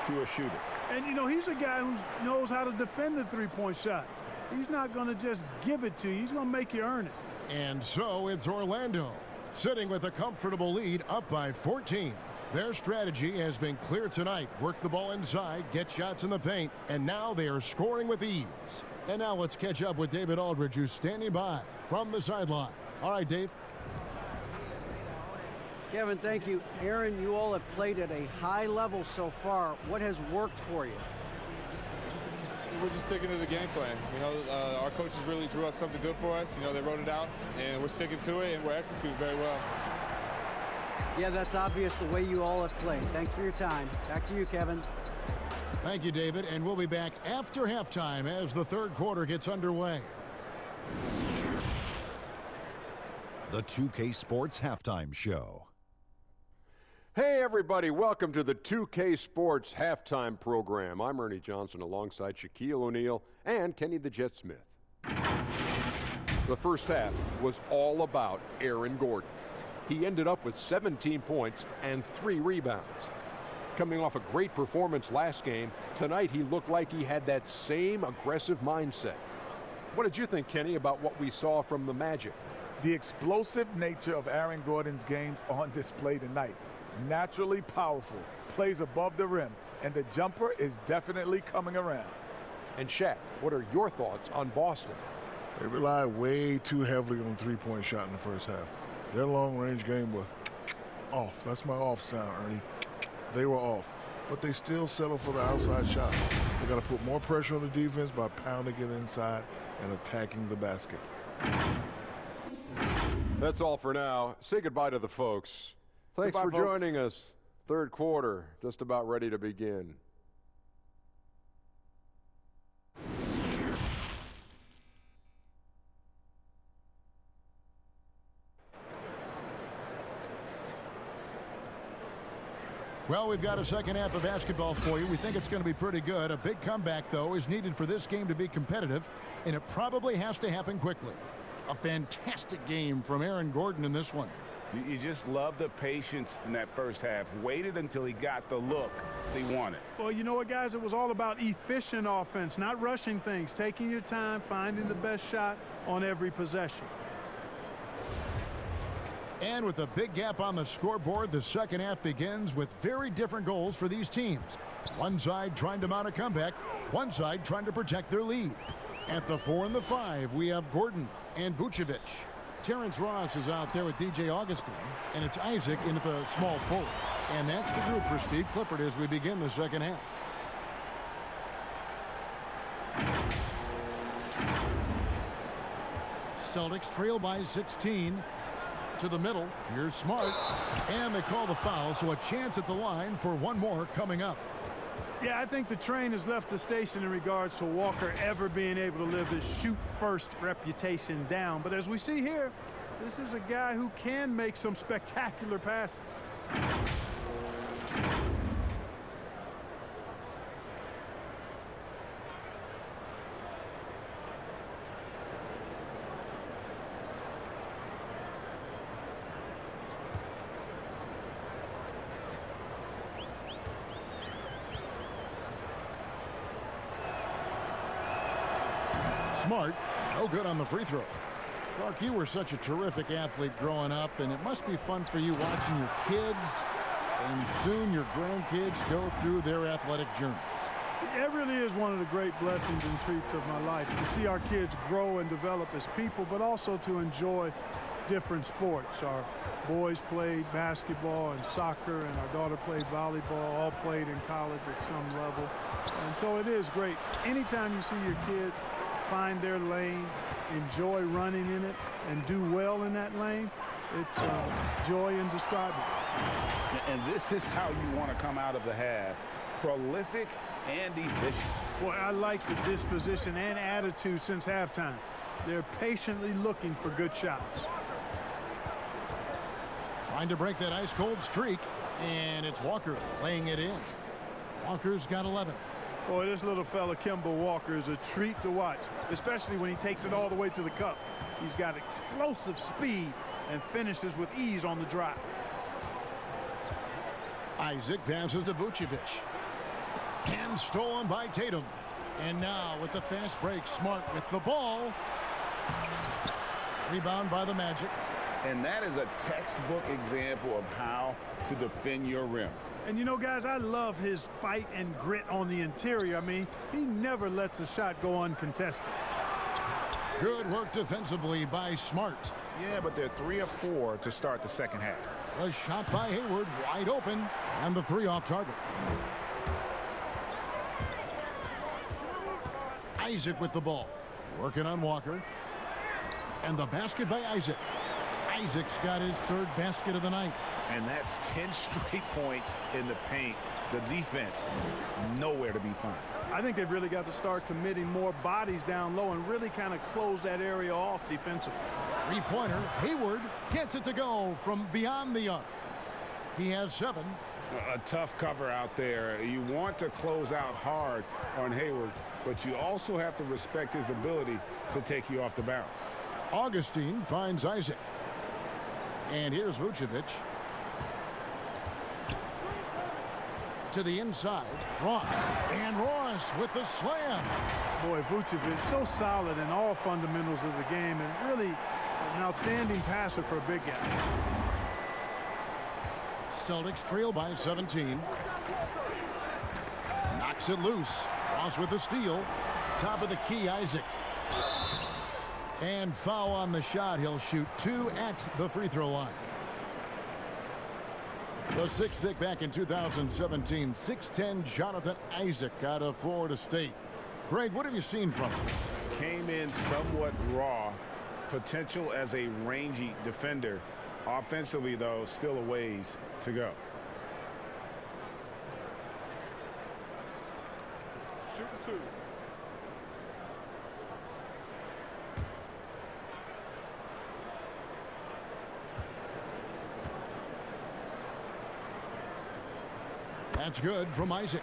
to a shooter. And, you know, he's a guy who knows how to defend the three-point shot. He's not going to just give it to you. He's going to make you earn it. And so it's Orlando, sitting with a comfortable lead, up by 14. Their strategy has been clear tonight. Work the ball inside, get shots in the paint, and now they are scoring with ease. And now let's catch up with David Aldridge, who's standing by from the sideline. All right, Dave. Kevin, thank you. Aaron, you all have played at a high level so far. What has worked for you? We're just sticking to the game plan. You know, our coaches really drew up something good for us. You know, they wrote it out, and we're sticking to it, and we're executing very well. Yeah, that's obvious the way you all have played. Thanks for your time. Back to you, Kevin. Thank you, David, and we'll be back after halftime as the third quarter gets underway. The 2K Sports Halftime Show. Hey, everybody. Welcome to the 2K Sports Halftime Program. I'm Ernie Johnson alongside Shaquille O'Neal and Kenny the Jet Smith. The first half was all about Aaron Gordon. He ended up with 17 points and 3 rebounds. Coming off a great performance last game, tonight he looked like he had that same aggressive mindset. What did you think, Kenny, about what we saw from the Magic? The explosive nature of Aaron Gordon's games on display tonight. Naturally powerful, plays above the rim, and the jumper is definitely coming around. And Shaq, what are your thoughts on Boston? They relied way too heavily on the three-point shot in the first half. Their long-range game was off. That's my off sound, Ernie. They were off, but they still settle for the outside shot. They got to put more pressure on the defense by pounding it inside and attacking the basket. That's all for now. Say goodbye to the folks. Thanks for joining us. Third quarter, just about ready to begin. Well, we've got a second half of basketball for you. We think it's going to be pretty good. A big comeback, though, is needed for this game to be competitive, and it probably has to happen quickly. A fantastic game from Aaron Gordon in this one. You just love the patience in that first half. Waited until he got the look he wanted. Well, you know what, guys? It was all about efficient offense, not rushing things, taking your time, finding the best shot on every possession. And with a big gap on the scoreboard, the second half begins with very different goals for these teams. One side trying to mount a comeback, one side trying to protect their lead. At the 4 and the 5, we have Gordon and Vucevic. Terrence Ross is out there with DJ Augustine, and it's Isaac into the small forward. And that's the group for Steve Clifford as we begin the second half. Celtics trail by 16. To the middle. Here's Smart. And they call the foul, so a chance at the line for one more coming up. Yeah, I think the train has left the station in regards to Walker ever being able to live his shoot-first reputation down. But as we see here, this is a guy who can make some spectacular passes. Smart, no good on the free throw. Clark, you were such a terrific athlete growing up, and it must be fun for you watching your kids and soon your grandkids go through their athletic journeys. It really is one of the great blessings and treats of my life to see our kids grow and develop as people, but also to enjoy different sports. Our boys played basketball and soccer, and our daughter played volleyball, all played in college at some level. And so it is great. Anytime you see your kids find their lane, enjoy running in it, and do well in that lane, it's joy indescribable. And this is how you want to come out of the half. Prolific and efficient. Boy, I like the disposition and attitude since halftime. They're patiently looking for good shots. Trying to break that ice-cold streak, and it's Walker laying it in. Walker's got 11. Boy, this little fella, Kemba Walker, is a treat to watch, especially when he takes it all the way to the cup. He's got explosive speed and finishes with ease on the drive. Isaac passes to Vucevic. And stolen by Tatum. And now with the fast break, Smart with the ball. Rebound by the Magic. And that is a textbook example of how to defend your rim. And you know, guys, I love his fight and grit on the interior. I mean, he never lets a shot go uncontested. Good work defensively by Smart. Yeah, but they're 3 of 4 to start the second half. A shot by Hayward, wide open, and the 3 off target. Isaac with the ball, working on Walker. And the basket by Isaac. Isaac's got his 3rd basket of the night. And that's 10 straight points in the paint. The defense, nowhere to be found. I think they've really got to start committing more bodies down low and really kind of close that area off defensively. Three-pointer, Hayward gets it to go from beyond the arc. He has 7. A tough cover out there. You want to close out hard on Hayward, but you also have to respect his ability to take you off the bounce. Augustine finds Isaac. And here's Vucevic. To the inside, Ross. And Ross with the slam. Boy, Vucevic so solid in all fundamentals of the game and really an outstanding passer for a big guy. Celtics trail by 17. Knocks it loose. Ross with the steal. Top of the key, Isaac. And foul on the shot. He'll shoot 2 at the free throw line. The 6th pick back in 2017, 6'10" Jonathan Isaac out of Florida State. Greg, what have you seen from him? Came in somewhat raw. Potential as a rangy defender. Offensively, though, still a ways to go. Shooting 2. That's good from Isaac.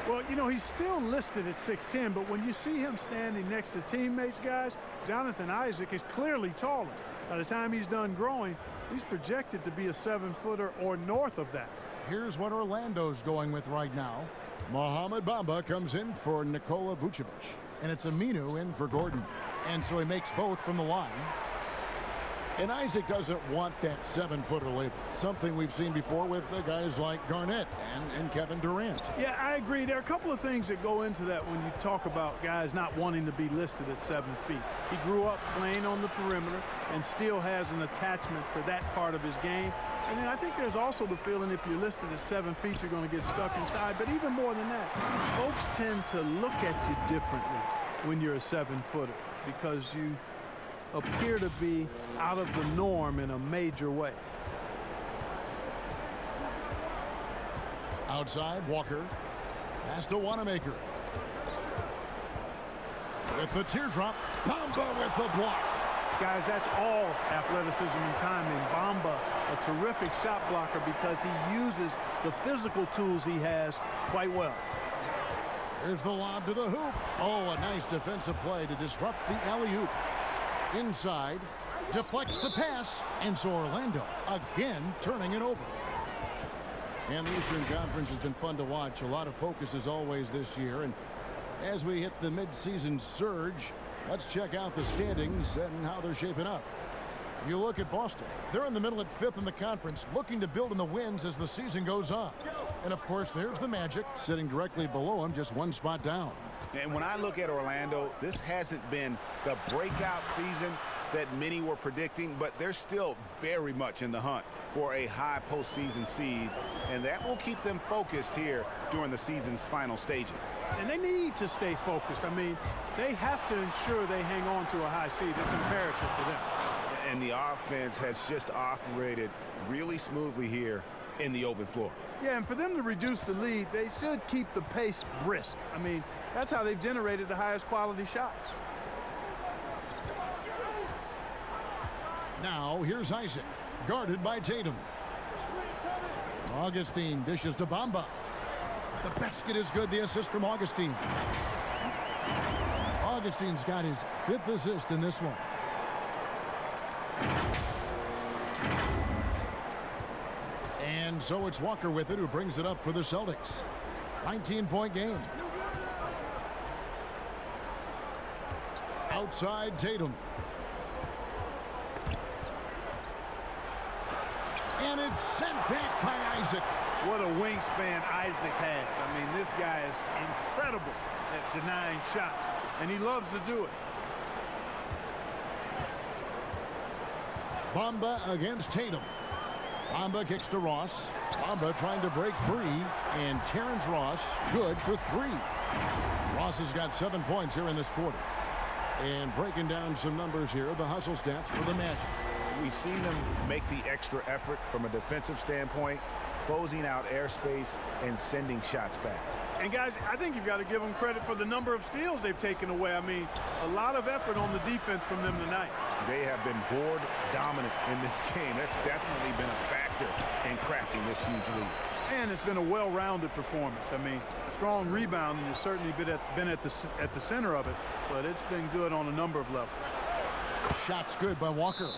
Well, you know, he's still listed at 6'10", but when you see him standing next to teammates, guys, Jonathan Isaac is clearly taller. By the time he's done growing, he's projected to be a 7-footer or north of that. Here's what Orlando's going with right now. Mohamed Bamba comes in for Nikola Vucevic. And it's Aminu in for Gordon. And so he makes both from the line. And Isaac doesn't want that 7-footer label, something we've seen before with the guys like Garnett and Kevin Durant. Yeah, I agree. There are a couple of things that go into that when you talk about guys not wanting to be listed at 7 feet. He grew up playing on the perimeter and still has an attachment to that part of his game. And then I think there's also the feeling if you're listed at 7 feet, you're going to get stuck inside. But even more than that, folks tend to look at you differently when you're a 7-footer because you appear to be out of the norm in a major way. Outside, Walker. Pass to Wanamaker. With the teardrop, Bamba with the block. Guys, that's all athleticism and timing. Bamba, a terrific shot blocker because he uses the physical tools he has quite well. Here's the lob to the hoop. Oh, a nice defensive play to disrupt the alley-oop. Inside, deflects the pass, and so Orlando again turning it over. And the Eastern Conference has been fun to watch. A lot of focus as always this year. And as we hit the midseason surge, let's check out the standings and how they're shaping up. You look at Boston. They're in the middle at 5th in the conference, looking to build in the wins as the season goes on. And of course, there's the Magic sitting directly below him, just 1 spot down. And when I look at Orlando, this hasn't been the breakout season that many were predicting, but they're still very much in the hunt for a high postseason seed, and that will keep them focused here during the season's final stages. And they need to stay focused. I mean, they have to ensure they hang on to a high seed. It's imperative for them. And the offense has just operated really smoothly here in the open floor. Yeah, and for them to reduce the lead, they should keep the pace brisk. I mean, that's how they've generated the highest quality shots. Now, here's Isaac, guarded by Tatum. Augustine dishes to Bamba. The basket is good, the assist from Augustine. Augustine's got his 5th assist in this one. And so it's Walker with it, who brings it up for the Celtics. 19-point game. Outside, Tatum. And it's sent back by Isaac. What a wingspan Isaac has. I mean, this guy is incredible at denying shots, and he loves to do it. Bamba against Tatum. Bamba kicks to Ross. Bamba trying to break free, and Terrence Ross good for 3. Ross has got 7 points here in this quarter. And breaking down some numbers here, the hustle stats for the Magic. We've seen them make the extra effort from a defensive standpoint, closing out airspace and sending shots back. And guys, I think you've got to give them credit for the number of steals they've taken away. I mean, a lot of effort on the defense from them tonight. They have been board dominant in this game. That's definitely been a factor in crafting this huge lead. And it's been a well-rounded performance. I mean, strong rebounding has certainly been at the center of it, but it's been good on a number of levels. Shots good by Walker.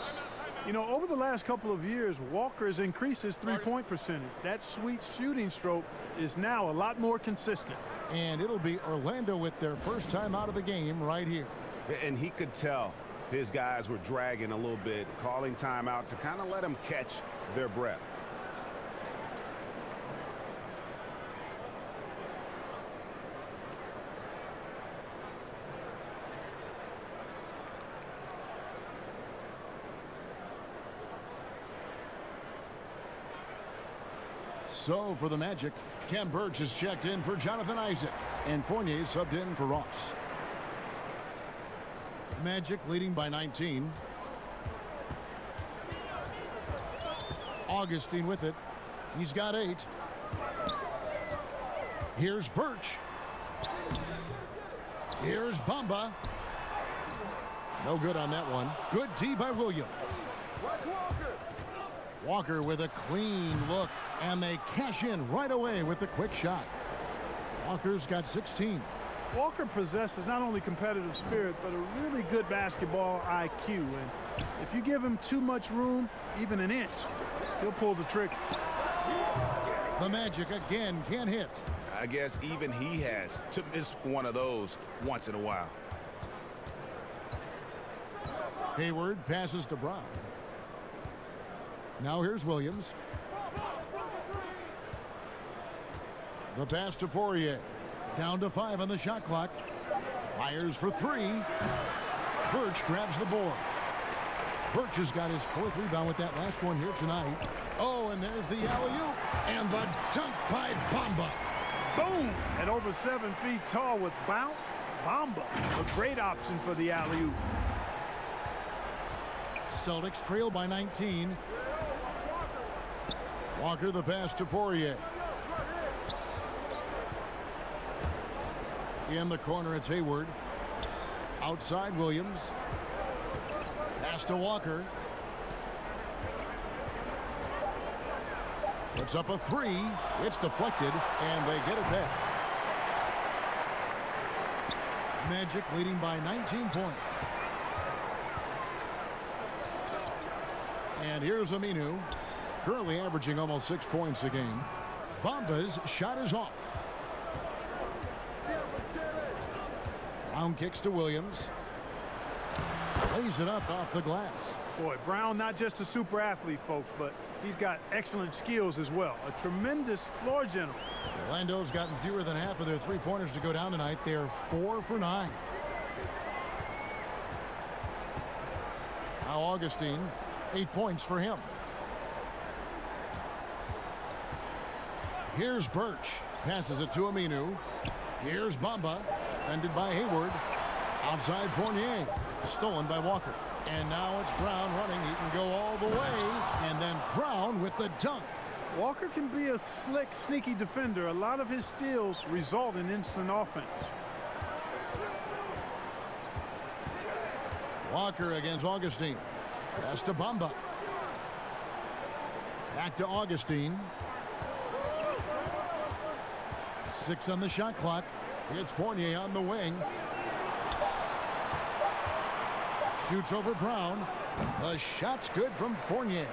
You know, over the last couple of years, Walker has increased his three-point percentage. That sweet shooting stroke is now a lot more consistent. And it'll be Orlando with their first time out of the game right here. And he could tell his guys were dragging a little bit, calling timeout to kind of let them catch their breath. So for the Magic, Ken Burch is checked in for Jonathan Isaac, and Fournier subbed in for Ross. Magic leading by 19. Augustine with it. He's got 8. Here's Burch. Here's Bamba. No good on that one. Good D by Williams. Walker with a clean look, and they cash in right away with the quick shot. Walker's got 16. Walker possesses not only competitive spirit, but a really good basketball IQ. And if you give him too much room, even an inch, he'll pull the trigger. The Magic again can't hit. I guess even he has to miss one of those once in a while. Hayward passes to Brown. Now here's Williams. The pass to Poirier. Down to 5 on the shot clock. Fires for 3. Birch grabs the board. Birch has got his 4th rebound with that last one here tonight. Oh, and there's the alley-oop. And the dunk by Bamba. Boom! At over 7 feet tall with bounce, Bamba, a great option for the alley-oop. Celtics trail by 19. Walker the pass to Poirier. In the corner, it's Hayward. Outside, Williams. Pass to Walker. Puts up a 3. It's deflected, and they get it back. Magic leading by 19 points. And here's Aminu, currently averaging almost 6 points a game. Bamba's shot is off. Brown kicks to Williams. Lays it up off the glass. Boy, Brown not just a super athlete, folks, but he's got excellent skills as well. A tremendous floor general. Orlando's gotten fewer than half of their three-pointers to go down tonight. They're 4 for 9. Now Augustine, 8 points for him. Here's Birch. Passes it to Aminu. Here's Bamba. Defended by Hayward. Outside Fournier. Stolen by Walker. And now it's Brown running. He can go all the way. And then Brown with the dunk. Walker can be a slick, sneaky defender. A lot of his steals result in instant offense. Walker against Augustine. Pass to Bamba. Back to Augustine. 6 on the shot clock. It's Fournier on the wing. Shoots over Brown. The shot's good from Fournier.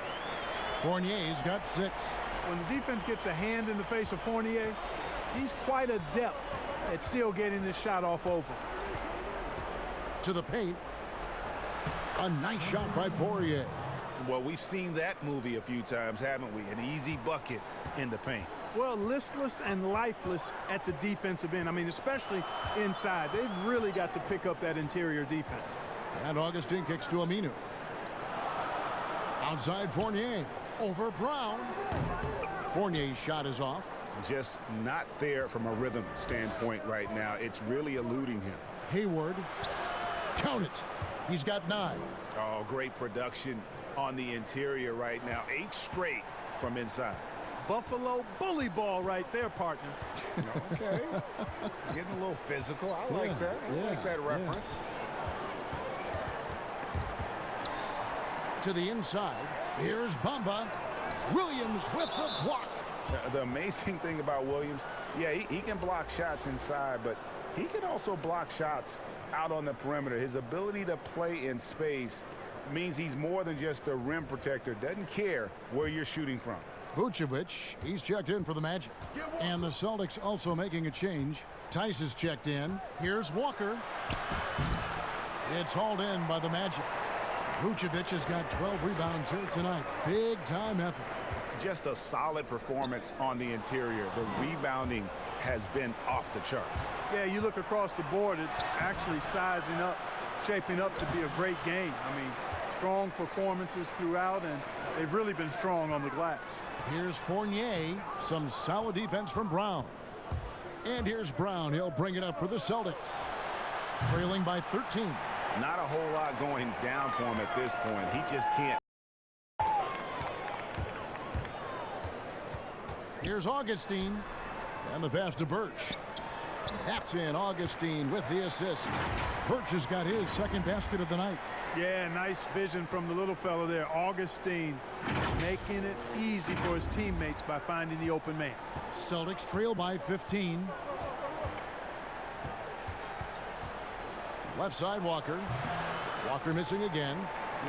Fournier's got 6. When the defense gets a hand in the face of Fournier, he's quite adept at still getting his shot off over. To the paint. A nice shot by Poirier. Well, we've seen that movie a few times, haven't we? An easy bucket in the paint. Well, listless and lifeless at the defensive end. I mean, especially inside. They've really got to pick up that interior defense. And Augustine kicks to Aminu. Outside Fournier. Over Brown. Fournier's shot is off. Just not there from a rhythm standpoint right now. It's really eluding him. Hayward. Count it. He's got 9. Oh, great production on the interior right now. 8 straight from inside. Buffalo bully ball right there, partner. Okay. Getting a little physical. I like that. I like that reference. To the inside. Here's Bamba. Williams with the block. The amazing thing about Williams, yeah, he can block shots inside, but he can also block shots out on the perimeter. His ability to play in space means he's more than just a rim protector. Doesn't care where you're shooting from. Vucevic, he's checked in for the Magic. And the Celtics also making a change. Tice is checked in. Here's Walker. It's hauled in by the Magic. Vucevic has got 12 rebounds here tonight. Big time effort. Just a solid performance on the interior. The rebounding has been off the charts. Yeah, you look across the board, it's actually sizing up, shaping up to be a great game. I mean, strong performances throughout, and they've really been strong on the glass. Here's Fournier. Some solid defense from Brown. And here's Brown. He'll bring it up for the Celtics. Trailing by 13. Not a whole lot going down for him at this point. He just can't. Here's Augustine. And the pass to Birch. That's in. Augustine with the assist. Birch has got his second basket of the night. Yeah, nice vision from the little fella there. Augustine making it easy for his teammates by finding the open man. Celtics trail by 15. Left side, Walker. Walker missing again.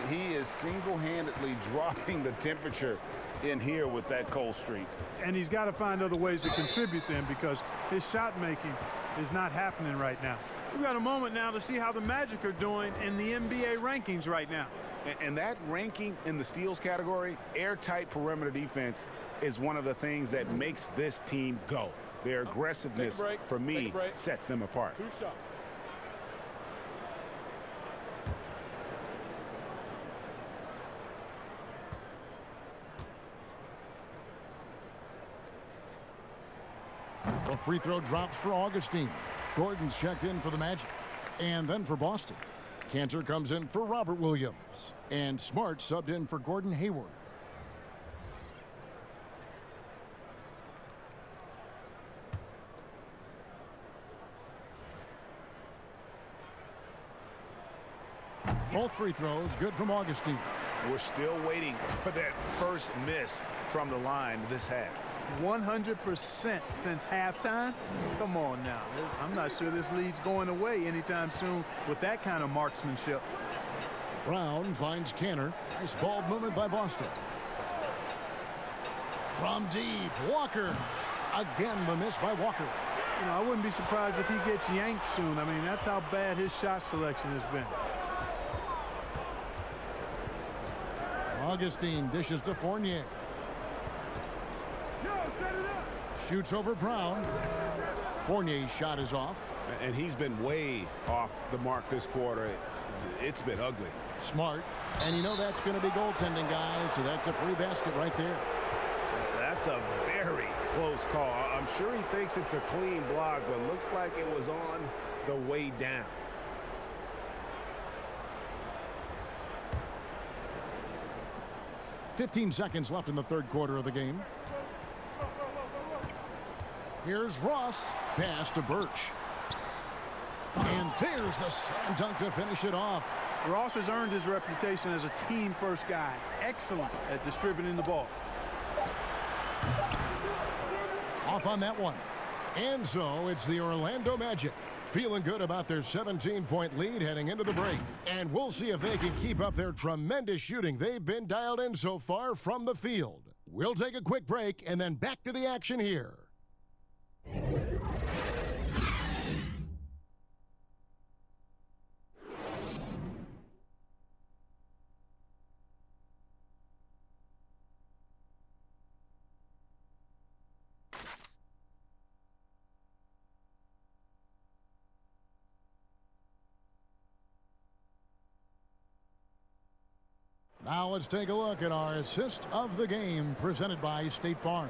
He is single-handedly dropping the temperature in here with that cold streak. And he's got to find other ways to contribute then, because his shot making is not happening right now. We've got a moment now to see how the Magic are doing in the NBA rankings right now. And that ranking in the steals category, airtight perimeter defense, is one of the things that makes this team go. Their aggressiveness, for me, sets them apart. 2 shots. The free throw drops for Augustine. Gordon's checked in for the Magic. And then for Boston, Cantor comes in for Robert Williams. And Smart subbed in for Gordon Hayward. Both free throws good from Augustine. We're still waiting for that first miss from the line this half. 100% since halftime. Come on now. I'm not sure this lead's going away anytime soon with that kind of marksmanship. Brown finds Cantor. Nice ball movement by Boston. From deep, Walker. Again, the miss by Walker. You know, I wouldn't be surprised if he gets yanked soon. I mean, that's how bad his shot selection has been. Augustine dishes to Fournier. Shoots over Brown. Fournier's shot is off. And he's been way off the mark this quarter. It's been ugly. Smart. And you know that's going to be goaltending, guys. So that's a free basket right there. That's a very close call. I'm sure he thinks it's a clean block, but looks like it was on the way down. .15 seconds left in the third quarter of the game. Here's Ross. Pass to Birch. And there's the slam dunk to finish it off. Ross has earned his reputation as a team-first guy. Excellent at distributing the ball. Off on that one. And so it's the Orlando Magic feeling good about their 17-point lead heading into the break. And we'll see if they can keep up their tremendous shooting they've been dialed in so far from the field. We'll take a quick break and then back to the action here. Now let's take a look at our assist of the game presented by State Farm.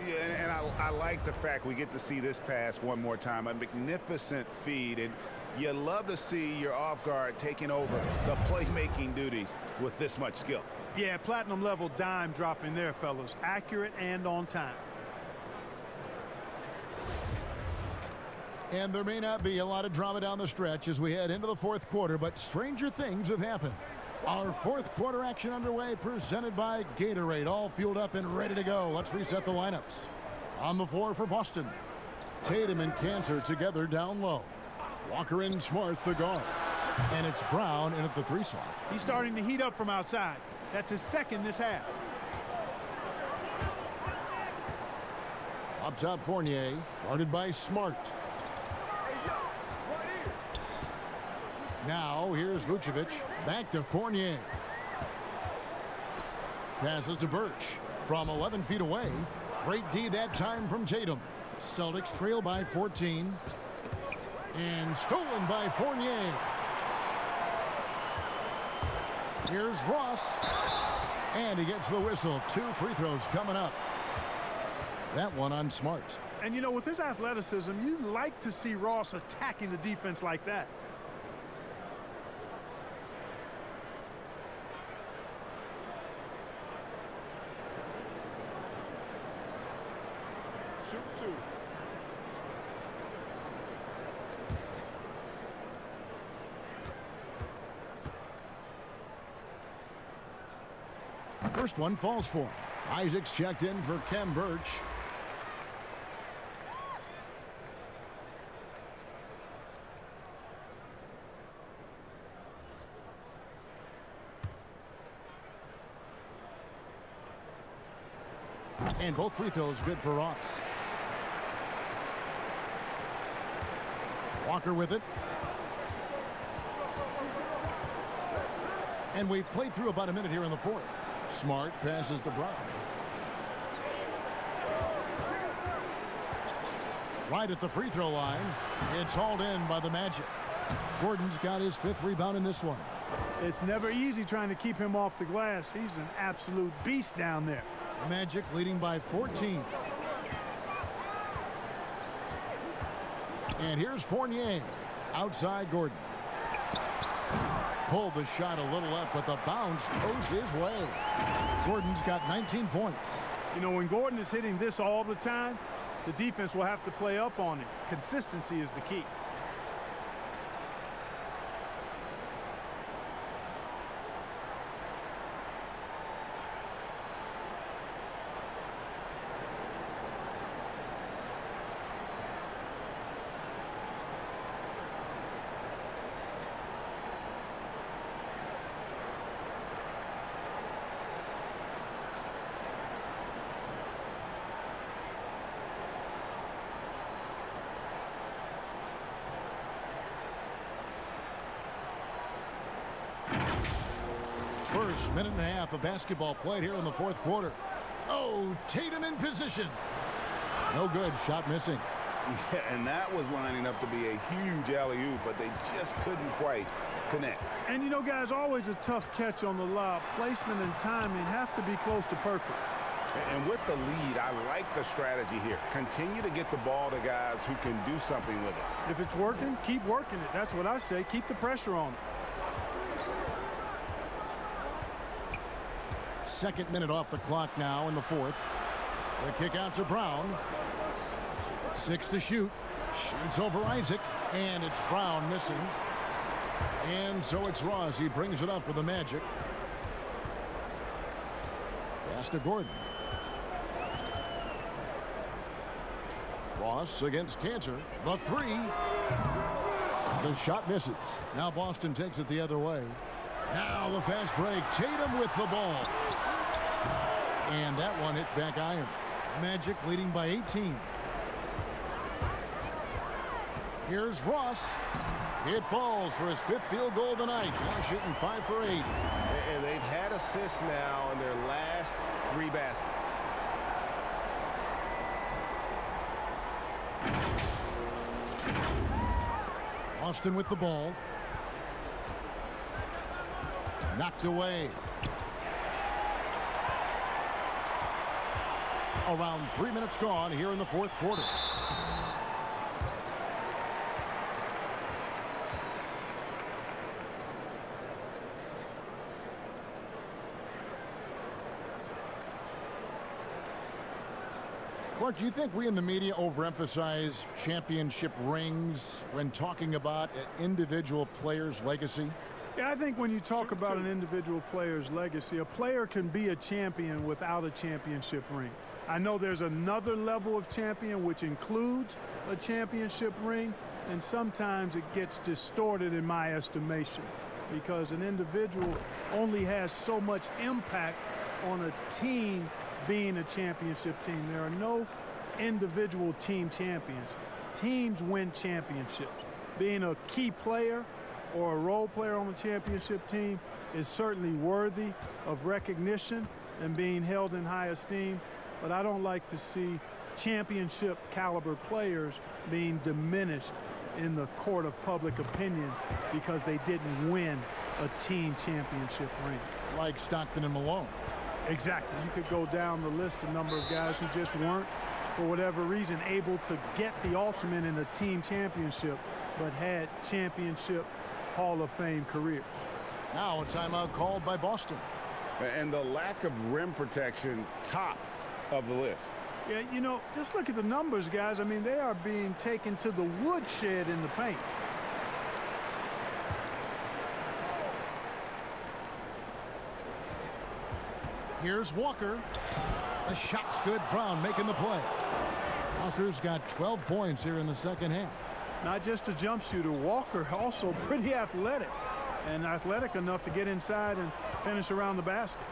Yeah, and I like the fact we get to see this pass one more time. A magnificent feed, and you love to see your off guard taking over the playmaking duties with this much skill. Yeah, platinum level dime dropping there, fellas. Accurate and on time. And there may not be a lot of drama down the stretch as we head into the fourth quarter, but stranger things have happened. Our fourth quarter action underway, presented by Gatorade, all fueled up and ready to go. Let's reset the lineups. On the floor for Boston, Tatum and Cantor together down low. Walker and Smart, the guards. And it's Brown in at the 3 slot. He's starting to heat up from outside. That's his second this half. Up top, Fournier, guarded by Smart. Now, here's Vucevic. Back to Fournier. Passes to Birch. From 11 feet away. Great D that time from Tatum. Celtics trail by 14. And stolen by Fournier. Here's Ross. And he gets the whistle. 2 free throws coming up. That one on Smart. And, you know, with his athleticism, you like to see Ross attacking the defense like that. Shoot 2. First one falls for him. Isaac's checked in for Kem Birch. And both free throws good for Ross. Walker with it. And we've played through about a minute here in the fourth. Smart passes to Brown. Right at the free throw line. It's hauled in by the Magic. Gordon's got his 5th rebound in this one. It's never easy trying to keep him off the glass. He's an absolute beast down there. The Magic leading by 14. And here's Fournier. Outside Gordon. Pulled the shot a little up, but the bounce goes his way. Gordon's got 19 points. You know, when Gordon is hitting this all the time, the defense will have to play up on it. Consistency is the key. First minute and a half of basketball played here in the fourth quarter. Oh, Tatum in position. No good. Shot missing. Yeah, and that was lining up to be a huge alley-oop, but they just couldn't quite connect. And, you know, guys, always a tough catch on the lob. Placement and timing have to be close to perfect. And with the lead, I like the strategy here. Continue to get the ball to guys who can do something with it. If it's working, keep working it. That's what I say. Keep the pressure on it. Second minute off the clock now in the fourth. The kick out to Brown. 6 to shoot. Shoots over Isaac. And it's Brown missing. And so it's Ross. He brings it up for the Magic. Pass to Gordon. Ross against Cantor. The 3. The shot misses. Now Boston takes it the other way. Now the fast break. Tatum with the ball. And that one hits back iron. Magic leading by 18. Here's Ross. It falls for his 5th field goal of the night. Now shooting 5 for 8. And they've had assists now in their last 3 baskets. Austin with the ball. Knocked away. Around 3 minutes gone here in the fourth quarter. Clark, do you think we in the media overemphasize championship rings when talking about an individual player's legacy? Yeah, I think when you talk about an individual player's legacy, a player can be a champion without a championship ring. I know there's another level of champion which includes a championship ring, and sometimes it gets distorted in my estimation because an individual only has so much impact on a team being a championship team. There are no individual team champions. Teams win championships. Being a key player or a role player on a championship team is certainly worthy of recognition and being held in high esteem, but I don't like to see championship caliber players being diminished in the court of public opinion because they didn't win a team championship ring. Like Stockton and Malone. Exactly. You could go down the list, a number of guys who just weren't, for whatever reason, able to get the ultimate in a team championship, but had championship Hall of Fame careers. Now a timeout called by Boston. And the lack of rim protection, top of the list. Yeah, you know, just look at the numbers, guys. I mean, they are being taken to the woodshed in the paint. Here's Walker. The shot's good. Brown making the play. Walker's got 12 points here in the second half. Not just a jump shooter. Walker also pretty athletic, and athletic enough to get inside and finish around the basket.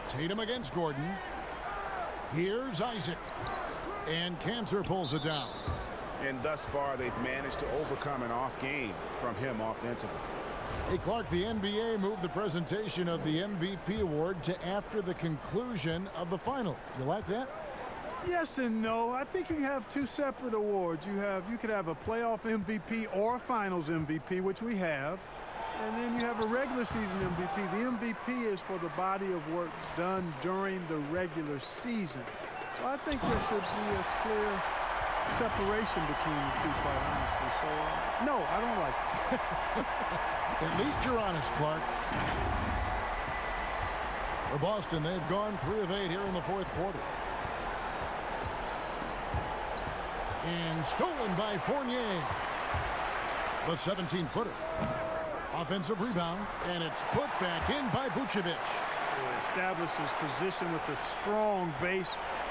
Tatum against Gordon. Here's Isaac. And Cantor pulls it down. And thus far, they've managed to overcome an off game from him offensively. Hey, Clark, the NBA moved the presentation of the MVP award to after the conclusion of the finals. You like that? Yes and no. I think you have two separate awards. You could have a playoff MVP or a finals MVP, which we have. And then you have a regular season MVP. The MVP is for the body of work done during the regular season. So I think there should be a clear separation between the two, quite honestly. So, no, I don't like it. At least you're honest, Clark. For Boston, they've gone 3 of 8 here in the fourth quarter. And stolen by Fournier. The 17-footer. Offensive rebound, and it's put back in by Vucevic. Establishes position with a strong base.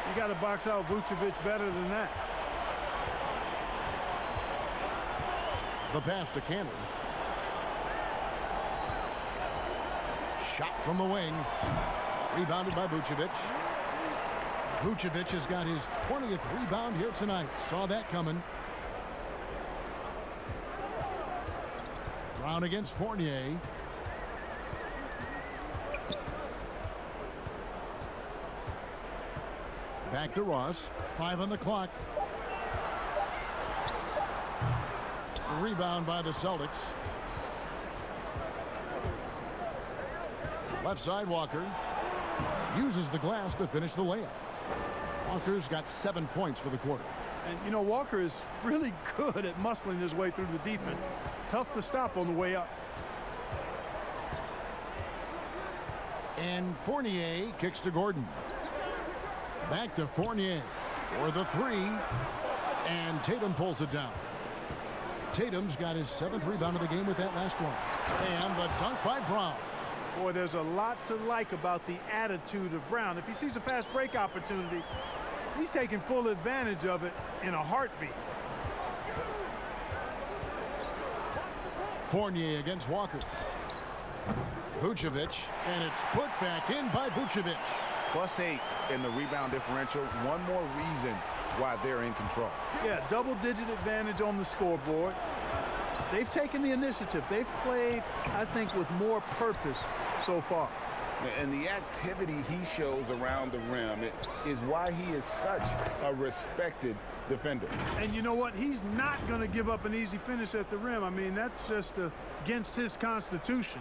You got to box out Vucevic better than that. The pass to Cannon. Shot from the wing. Rebounded by Vucevic. Vucevic has got his 20th rebound here tonight. Saw that coming. Brown against Fournier. Back to Ross. 5 on the clock. A rebound by the Celtics. Left side, Walker uses the glass to finish the layup. Walker's got 7 points for the quarter. And, you know, Walker is really good at muscling his way through the defense. Tough to stop on the way up. And Fournier kicks to Gordon. Back to Fournier for the 3. And Tatum pulls it down. Tatum's got his 7th rebound of the game with that last one. And the dunk by Brown. Boy, there's a lot to like about the attitude of Brown. If he sees a fast break opportunity, he's taking full advantage of it in a heartbeat. Fournier against Walker. Vucevic, and it's put back in by Vucevic. +8 in the rebound differential. One more reason why they're in control. Yeah, double-digit advantage on the scoreboard. They've taken the initiative. They've played, I think, with more purpose so far. And the activity he shows around the rim is why he is such a respected defender. And you know what? He's not going to give up an easy finish at the rim. I mean, that's just against his constitution.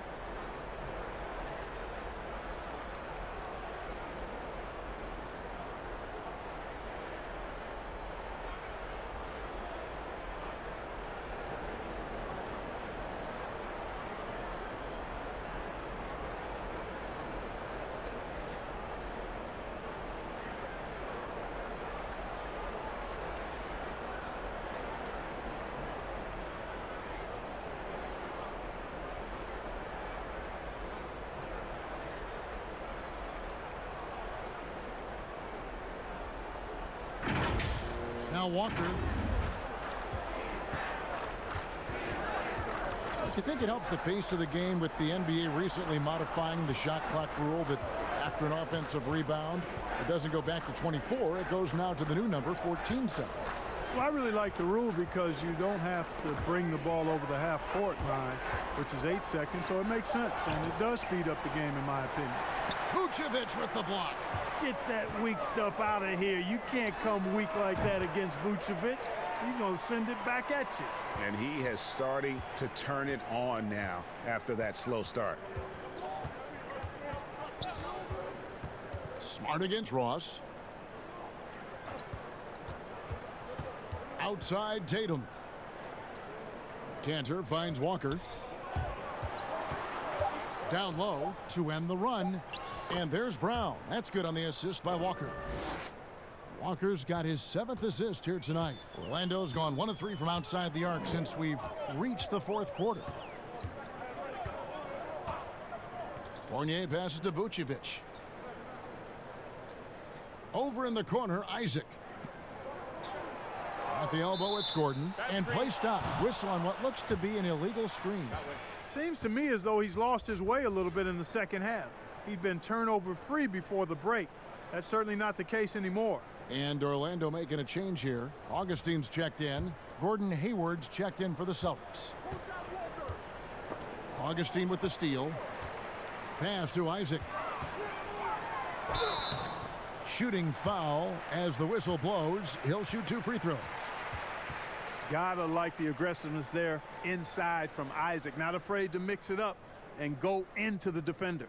Now Walker. Do you think it helps the pace of the game with the NBA recently modifying the shot clock rule that after an offensive rebound, it doesn't go back to 24, it goes now to the new number, 14 seconds? Well, I really like the rule because you don't have to bring the ball over the half-court line, which is 8 seconds, so it makes sense, and it does speed up the game, in my opinion. Vucevic with the block. Get that weak stuff out of here. You can't come weak like that against Vucevic. He's going to send it back at you. And he has starting to turn it on now after that slow start. Smart against Ross. Outside Tatum. Cantor finds Walker. Down low to end the run. And there's Brown. That's good on the assist by Walker. Walker's got his 7th assist here tonight. Orlando's gone 1 of 3 from outside the arc since we've reached the 4th quarter. Fournier passes to Vucevic. Over in the corner, Isaac. At the elbow, it's Gordon. And play stops. Whistle on what looks to be an illegal screen. Seems to me as though he's lost his way a little bit in the second half. He'd been turnover free before the break. That's certainly not the case anymore. And Orlando making a change here. Augustine's checked in. Gordon Hayward's checked in for the Celtics. Augustine with the steal. Pass to Isaac. Shooting foul as the whistle blows. He'll shoot 2 free throws. Gotta like the aggressiveness there inside from Isaac. Not afraid to mix it up and go into the defender.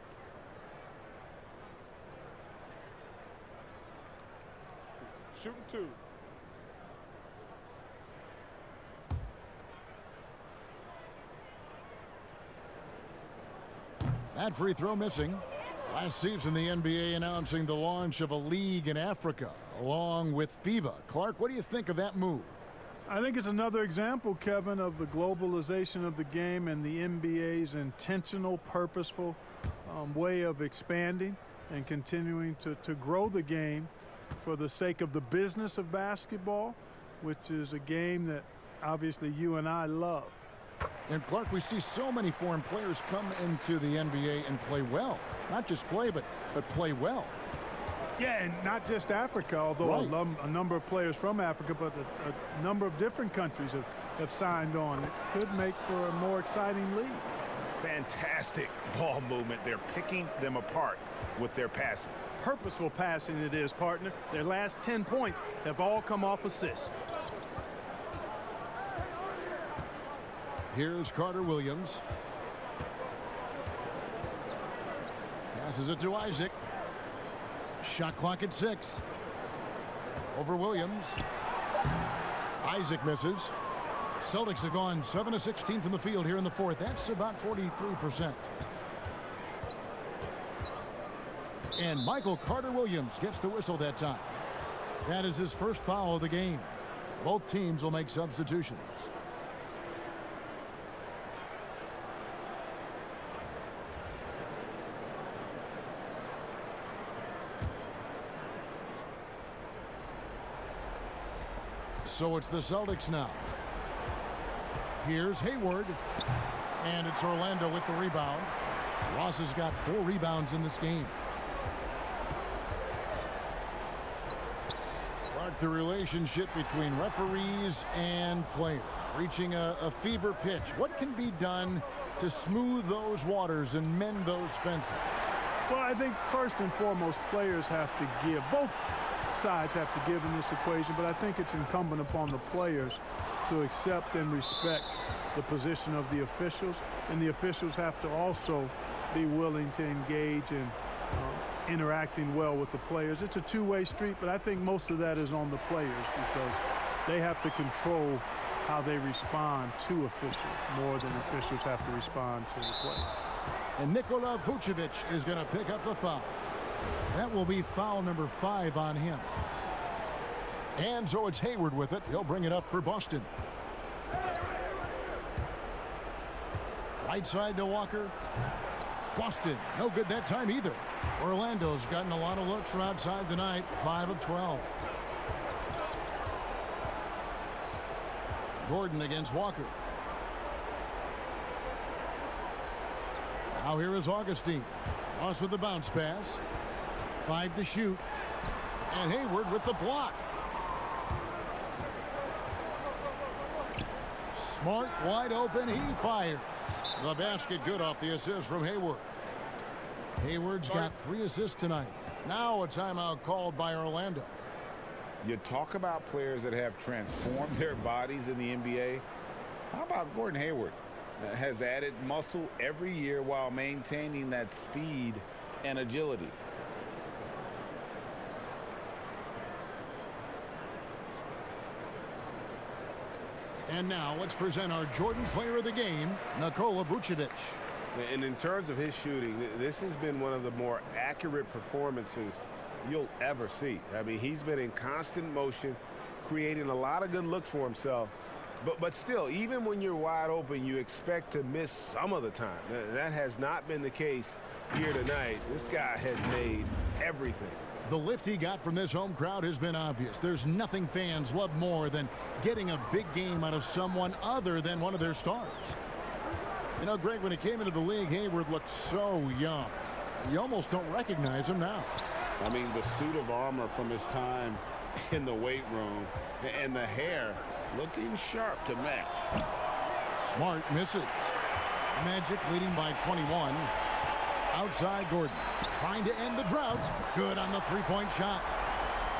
Shooting 2. That free throw missing. Last season, the NBA announcing the launch of a league in Africa, along with FIBA. Clark, what do you think of that move? I think it's another example, Kevin, of the globalization of the game and the NBA's intentional, purposeful way of expanding and continuing to grow the game for the sake of the business of basketball, which is a game that obviously you and I love. And Clark, we see so many foreign players come into the NBA and play well. Not just play, but play well. Yeah, and not just Africa, although a number of players from Africa, but a number of different countries have signed on. It could make for a more exciting league. Fantastic ball movement. They're picking them apart with their passing. Purposeful passing it is, partner. Their last 10 points have all come off assists. Here's Carter Williams. Passes it to Isaac. Shot clock at 6. Over Williams. Isaac misses. Celtics have gone 7 of 16 from the field here in the fourth. That's about 43%. And Michael Carter Williams gets the whistle that time. That is his first foul of the game. Both teams will make substitutions. So it's the Celtics now. Here's Hayward. And it's Orlando with the rebound. Ross has got 4 rebounds in this game. Clark, the relationship between referees and players reaching a fever pitch. What can be done to smooth those waters and mend those fences? Well, I think first and foremost, players have to give. Both sides have to give in this equation, but I think it's incumbent upon the players to accept and respect the position of the officials, and the officials have to also be willing to engage in interacting well with the players. It's a two-way street, but I think most of that is on the players because they have to control how they respond to officials more than officials have to respond to the play. And Nikola Vucevic is going to pick up the foul. That will be foul number 5 on him. And so it's Hayward with it. He'll bring it up for Boston. Right side to Walker. Boston, no good that time either. Orlando's gotten a lot of looks from outside tonight, 5 of 12. Gordon against Walker. Now here is Augustine. Ross with the bounce pass. 5 to shoot. And Hayward with the block. Smart, wide open, he fires. The basket good off the assist from Hayward. Hayward's got 3 assists tonight. Now a timeout called by Orlando. You talk about players that have transformed their bodies in the NBA. How about Gordon Hayward? Has added muscle every year while maintaining that speed and agility. And now let's present our Jordan Player of the Game, Nikola Vucevic. And in terms of his shooting, this has been one of the more accurate performances you'll ever see. I mean, he's been in constant motion, creating a lot of good looks for himself. But still, even when you're wide open, you expect to miss some of the time. That has not been the case here tonight. This guy has made everything. The lift he got from this home crowd has been obvious. There's nothing fans love more than getting a big game out of someone other than one of their stars. You know, Greg, when he came into the league, Hayward looked so young. You almost don't recognize him now. I mean, the suit of armor from his time in the weight room and the hair looking sharp to match. Smart misses. Magic leading by 21. Outside Gordon. Trying to end the drought. Good on the three-point shot.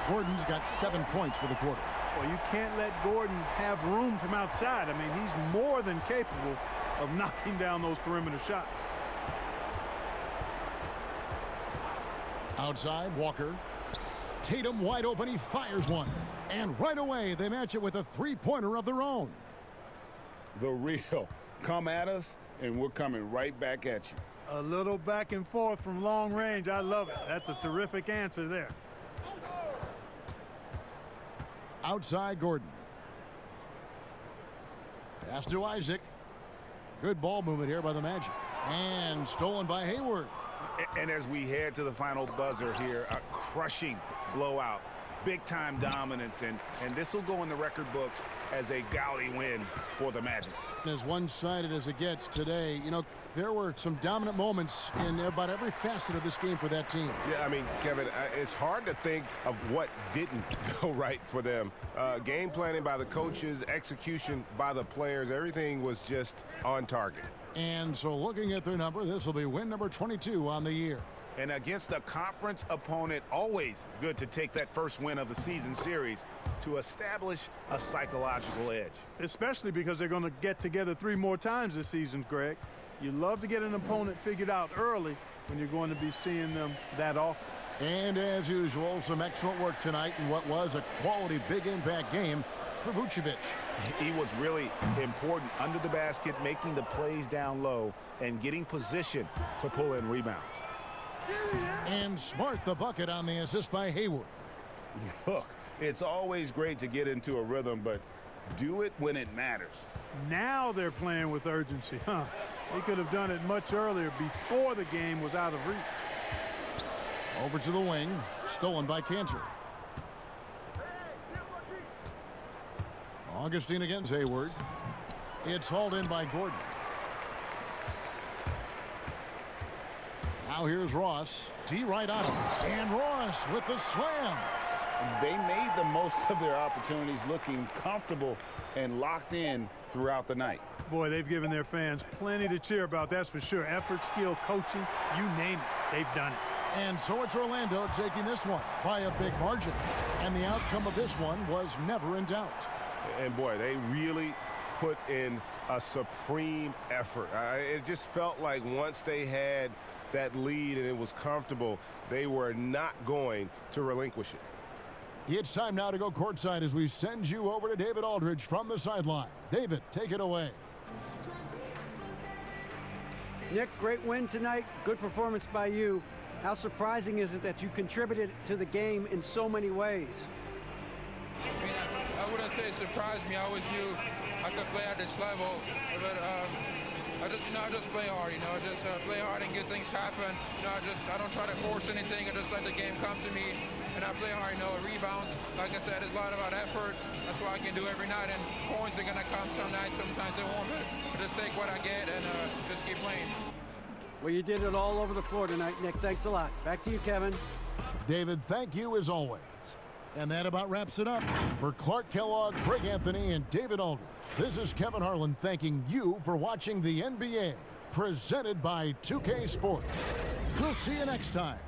Gordon's got 7 points for the quarter. Well, you can't let Gordon have room from outside. I mean, he's more than capable of knocking down those perimeter shots. Outside, Walker. Tatum wide open. He fires one. And right away, they match it with a three-pointer of their own. The real. Come at us, and we're coming right back at you. A little back and forth from long range. I love it. That's a terrific answer there. Outside Gordon. Pass to Isaac. Good ball movement here by the Magic. And stolen by Hayward. And as we head to the final buzzer here, a crushing blowout. Big-time dominance, and this will go in the record books as a gaudy win for the Magic. As one-sided as it gets today, you know, there were some dominant moments in about every facet of this game for that team. Yeah, I mean, Kevin, it's hard to think of what didn't go right for them. Game planning by the coaches, execution by the players, everything was just on target. And so looking at their number, this will be win number 22 on the year. And against a conference opponent, always good to take that first win of the season series to establish a psychological edge. Especially because they're going to get together 3 more times this season, Greg. You love to get an opponent figured out early when you're going to be seeing them that often. And as usual, some excellent work tonight in what was a quality big impact game for Vucevic. He was really important under the basket, making the plays down low and getting position to pull in rebounds. And Smart the bucket on the assist by Hayward. Look, it's always great to get into a rhythm, but do it when it matters. Now they're playing with urgency, huh? He could have done it much earlier before the game was out of reach. Over to the wing, stolen by Cantor. Augustine against Hayward. It's hauled in by Gordon. Now here's Ross. D right on him. And Ross with the slam. They made the most of their opportunities, looking comfortable and locked in throughout the night. Boy, they've given their fans plenty to cheer about, that's for sure. Effort, skill, coaching, you name it, they've done it. And so it's Orlando taking this one by a big margin. And the outcome of this one was never in doubt. And boy, they really put in a supreme effort. It just felt like once they had that lead and it was comfortable, they were not going to relinquish it. It's time now to go courtside as we send you over to David Aldridge from the sideline. David, take it away. Nick, great win tonight. Good performance by you. How surprising is it that you contributed to the game in so many ways? I mean, I wouldn't say it surprised me. I always knew I could play at this level, but I just play hard. Just play hard and get things happen. I don't try to force anything. I just let the game come to me, and I play hard. Rebounds. Like I said, it's a lot about effort. That's what I can do every night. And points are gonna come some nights. Sometimes they won't. But I just take what I get and just keep playing. Well, you did it all over the floor tonight, Nick. Thanks a lot. Back to you, Kevin. David, thank you as always. And that about wraps it up. For Clark Kellogg, Greg Anthony, and David Aldridge, this is Kevin Harlan thanking you for watching the NBA, presented by 2K Sports. We'll see you next time.